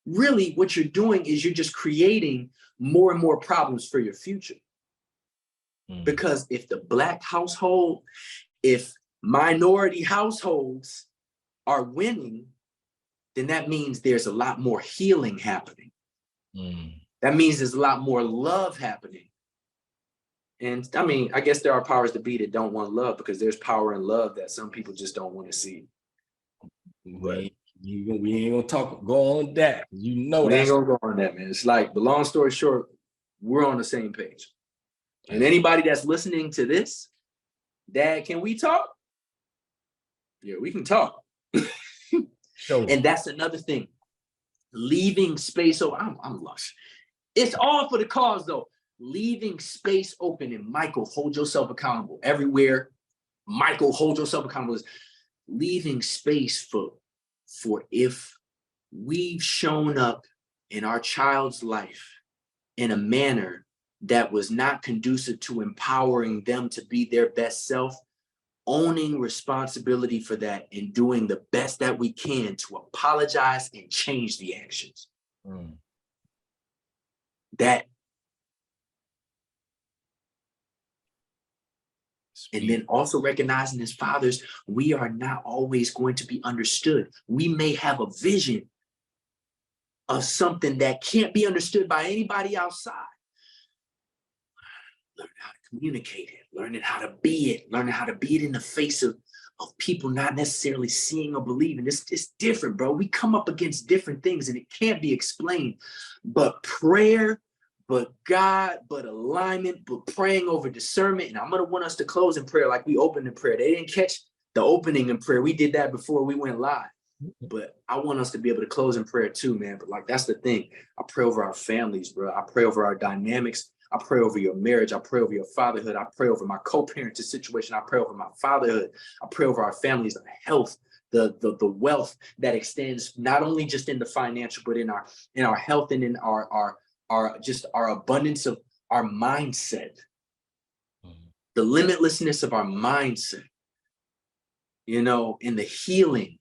Really, what you're doing is you're just creating more and more problems for your future. Because if the Black household, if minority households are winning, then that means there's a lot more healing happening. That means there's a lot more love happening. And I mean, I guess there are powers to be that don't want love because there's power in love that some people just don't want to see. We ain't gonna go on that. You know, we ain't gonna go on that, man. It's like, but long story short, we're on the same page. And anybody that's listening to this, Dad, can we talk? Yeah, we can talk. Sure. And that's another thing. Leaving space open. I'm lush. It's all for the cause, though. Leaving space open, and Michael, hold yourself accountable. Everywhere, Michael, hold yourself accountable. Is leaving space for if we've shown up in our child's life in a manner that was not conducive to empowering them to be their best self, owning responsibility for that and doing the best that we can to apologize and change the actions. That. And then also recognizing as fathers, we are not always going to be understood. We may have a vision of something that can't be understood by anybody outside. Learning how to communicate it, learning how to be it, learning how to be it in the face of people not necessarily seeing or believing. It's different, bro. We come up against different things and it can't be explained. But prayer, but God, but alignment, but praying over discernment. And I'm going to want us to close in prayer like we opened in prayer. They didn't catch the opening in prayer. We did that before we went live. But I want us to be able to close in prayer too, man. But like, that's the thing. I pray over our families, bro. I pray over our dynamics. I pray over your marriage. I pray over your fatherhood. I pray over my co-parenting situation. I pray over my fatherhood. I pray over our families, the health, the wealth that extends not only just in the financial, but in our health and in our just our abundance of our mindset, the limitlessness of our mindset, you know, in the healing.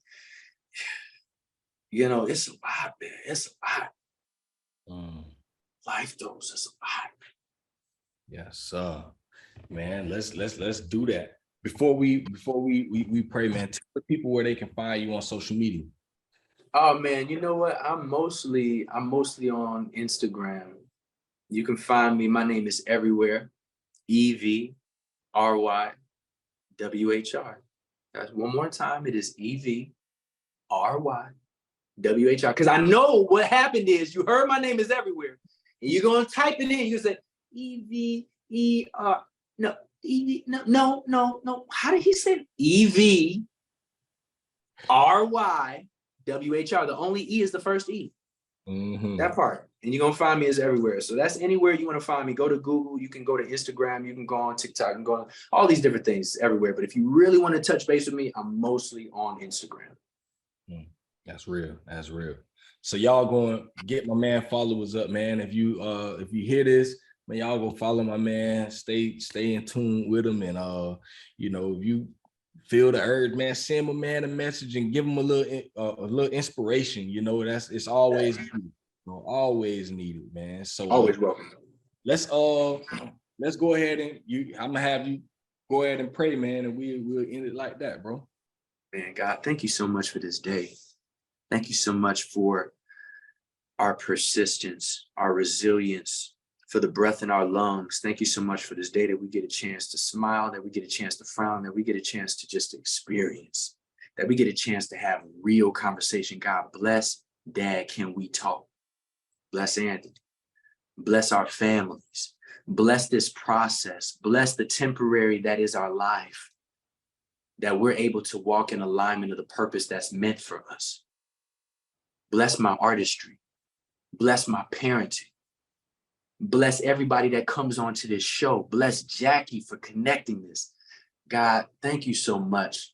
You know, it's a lot, man. It's a lot. Life throws us a lot. Yes, man. Let's do that. Before we pray, man. Tell the people where they can find you on social media. Oh man, you know what? I'm mostly on Instagram. You can find me. My name is evrYwhr, evrYwhr. That's one more time. It is evrYwhr. Because I know what happened is you heard my name is evrYwhr, and you're gonna type it in. You say EVER. No. How did he say it? evrYwhr. The only E is the first E. That part. And you're gonna find me as evrYwhr. So that's anywhere you want to find me. Go to Google. You can go to Instagram. You can go on TikTok. You can go on all these different things everywhere. But if you really want to touch base with me, I'm mostly on Instagram. That's real. That's real. So y'all going to get my man followers up, man. If you hear this, man, y'all go follow my man. Stay in tune with him, and you know, if you feel the urge, man, send my man a message and give him a little inspiration. You know, it's always needed. Always needed, man. So always welcome. Let's go ahead and I'm gonna have you go ahead and pray, man, and we'll end it like that, bro. Man, God, thank you so much for this day. Thank you so much for our persistence, our resilience, for the breath in our lungs. Thank you so much for this day that we get a chance to smile, that we get a chance to frown, that we get a chance to just experience, that we get a chance to have real conversation. God bless Dad, Can We Talk? Bless Anthony. Bless our families. Bless this process. Bless the temporary that is our life, that we're able to walk in alignment of the purpose that's meant for us. Bless my artistry. Bless my parenting. Bless everybody that comes onto this show. Bless Jackie for connecting this. God, thank you so much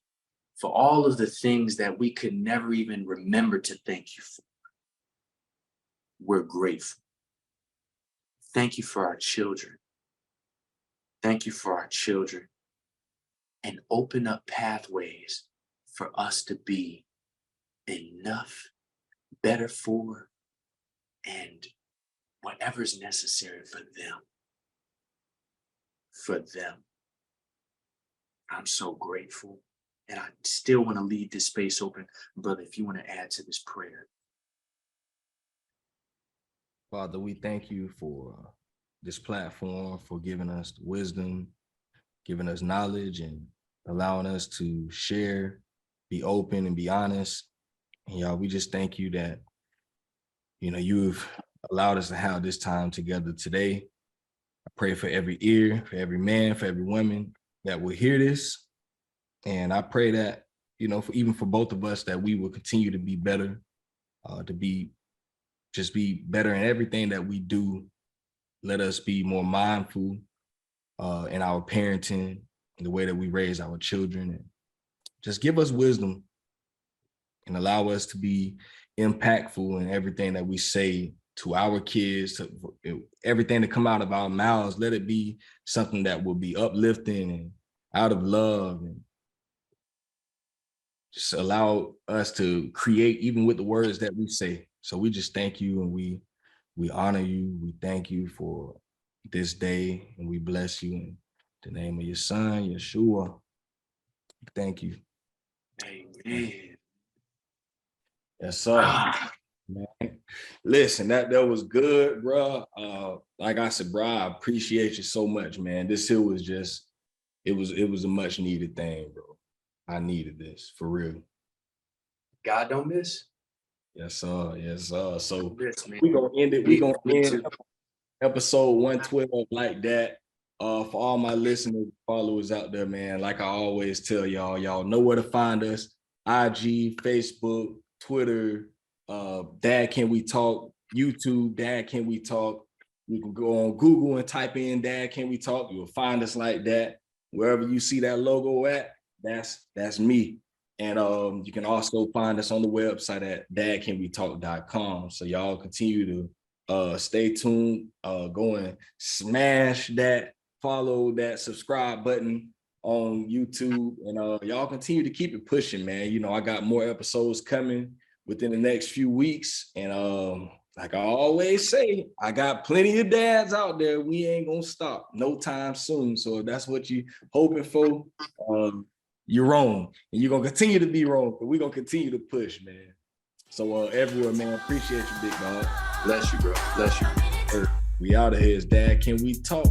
for all of the things that we could never even remember to thank you for. We're grateful. Thank you for our children. Thank you for our children. And open up pathways for us to be enough, better for, and whatever's necessary for them. For them. I'm so grateful. And I still want to leave this space open. Brother, if you want to add to this prayer. Father, we thank you for this platform, for giving us wisdom, giving us knowledge, and allowing us to share, be open, and be honest. And y'all, we just thank you that, you've allowed us to have this time together today. I pray for every ear, for every man, for every woman that will hear this. And I pray that, even for both of us, that we will continue to be better, to be better in everything that we do. Let us be more mindful in our parenting, in the way that we raise our children, and just give us wisdom and allow us to be impactful in everything that we say to our kids, to everything that come out of our mouths. Let it be something that will be uplifting and out of love, and just allow us to create even with the words that we say. So we just thank you, and we honor you. We thank you for this day, and we bless you in the name of your son, Yeshua. Thank you. Amen. Yes, sir. Man. Listen, that was good, bro. Like I said, bro, I appreciate you so much, man. This here was just, it was a much needed thing, bro. I needed this for real. God don't miss. Yes, sir. Yes, sir. So Yes, we're gonna end it. We're gonna end episode 112 like that. For all my listeners, followers out there, man, like I always tell y'all know where to find us. IG, Facebook, Twitter, Dad Can We Talk, YouTube, Dad Can We Talk. You can go on Google and type in Dad Can We Talk. You'll find us like that. Wherever you see that logo at, that's me. And you can also find us on the website at dadcanwetalk.com. So y'all continue to stay tuned, go and smash that, follow that subscribe button on YouTube, and y'all continue to keep it pushing, man. I got more episodes coming within the next few weeks, and like I always say, I got plenty of dads out there. We ain't gonna stop no time soon. So if that's what you hoping for, you're wrong, and you're gonna continue to be wrong, but we're gonna continue to push, man. So everywhere, man, appreciate you, big dog. Bless you, bro. Bless you. We out of here. Dad, can we talk?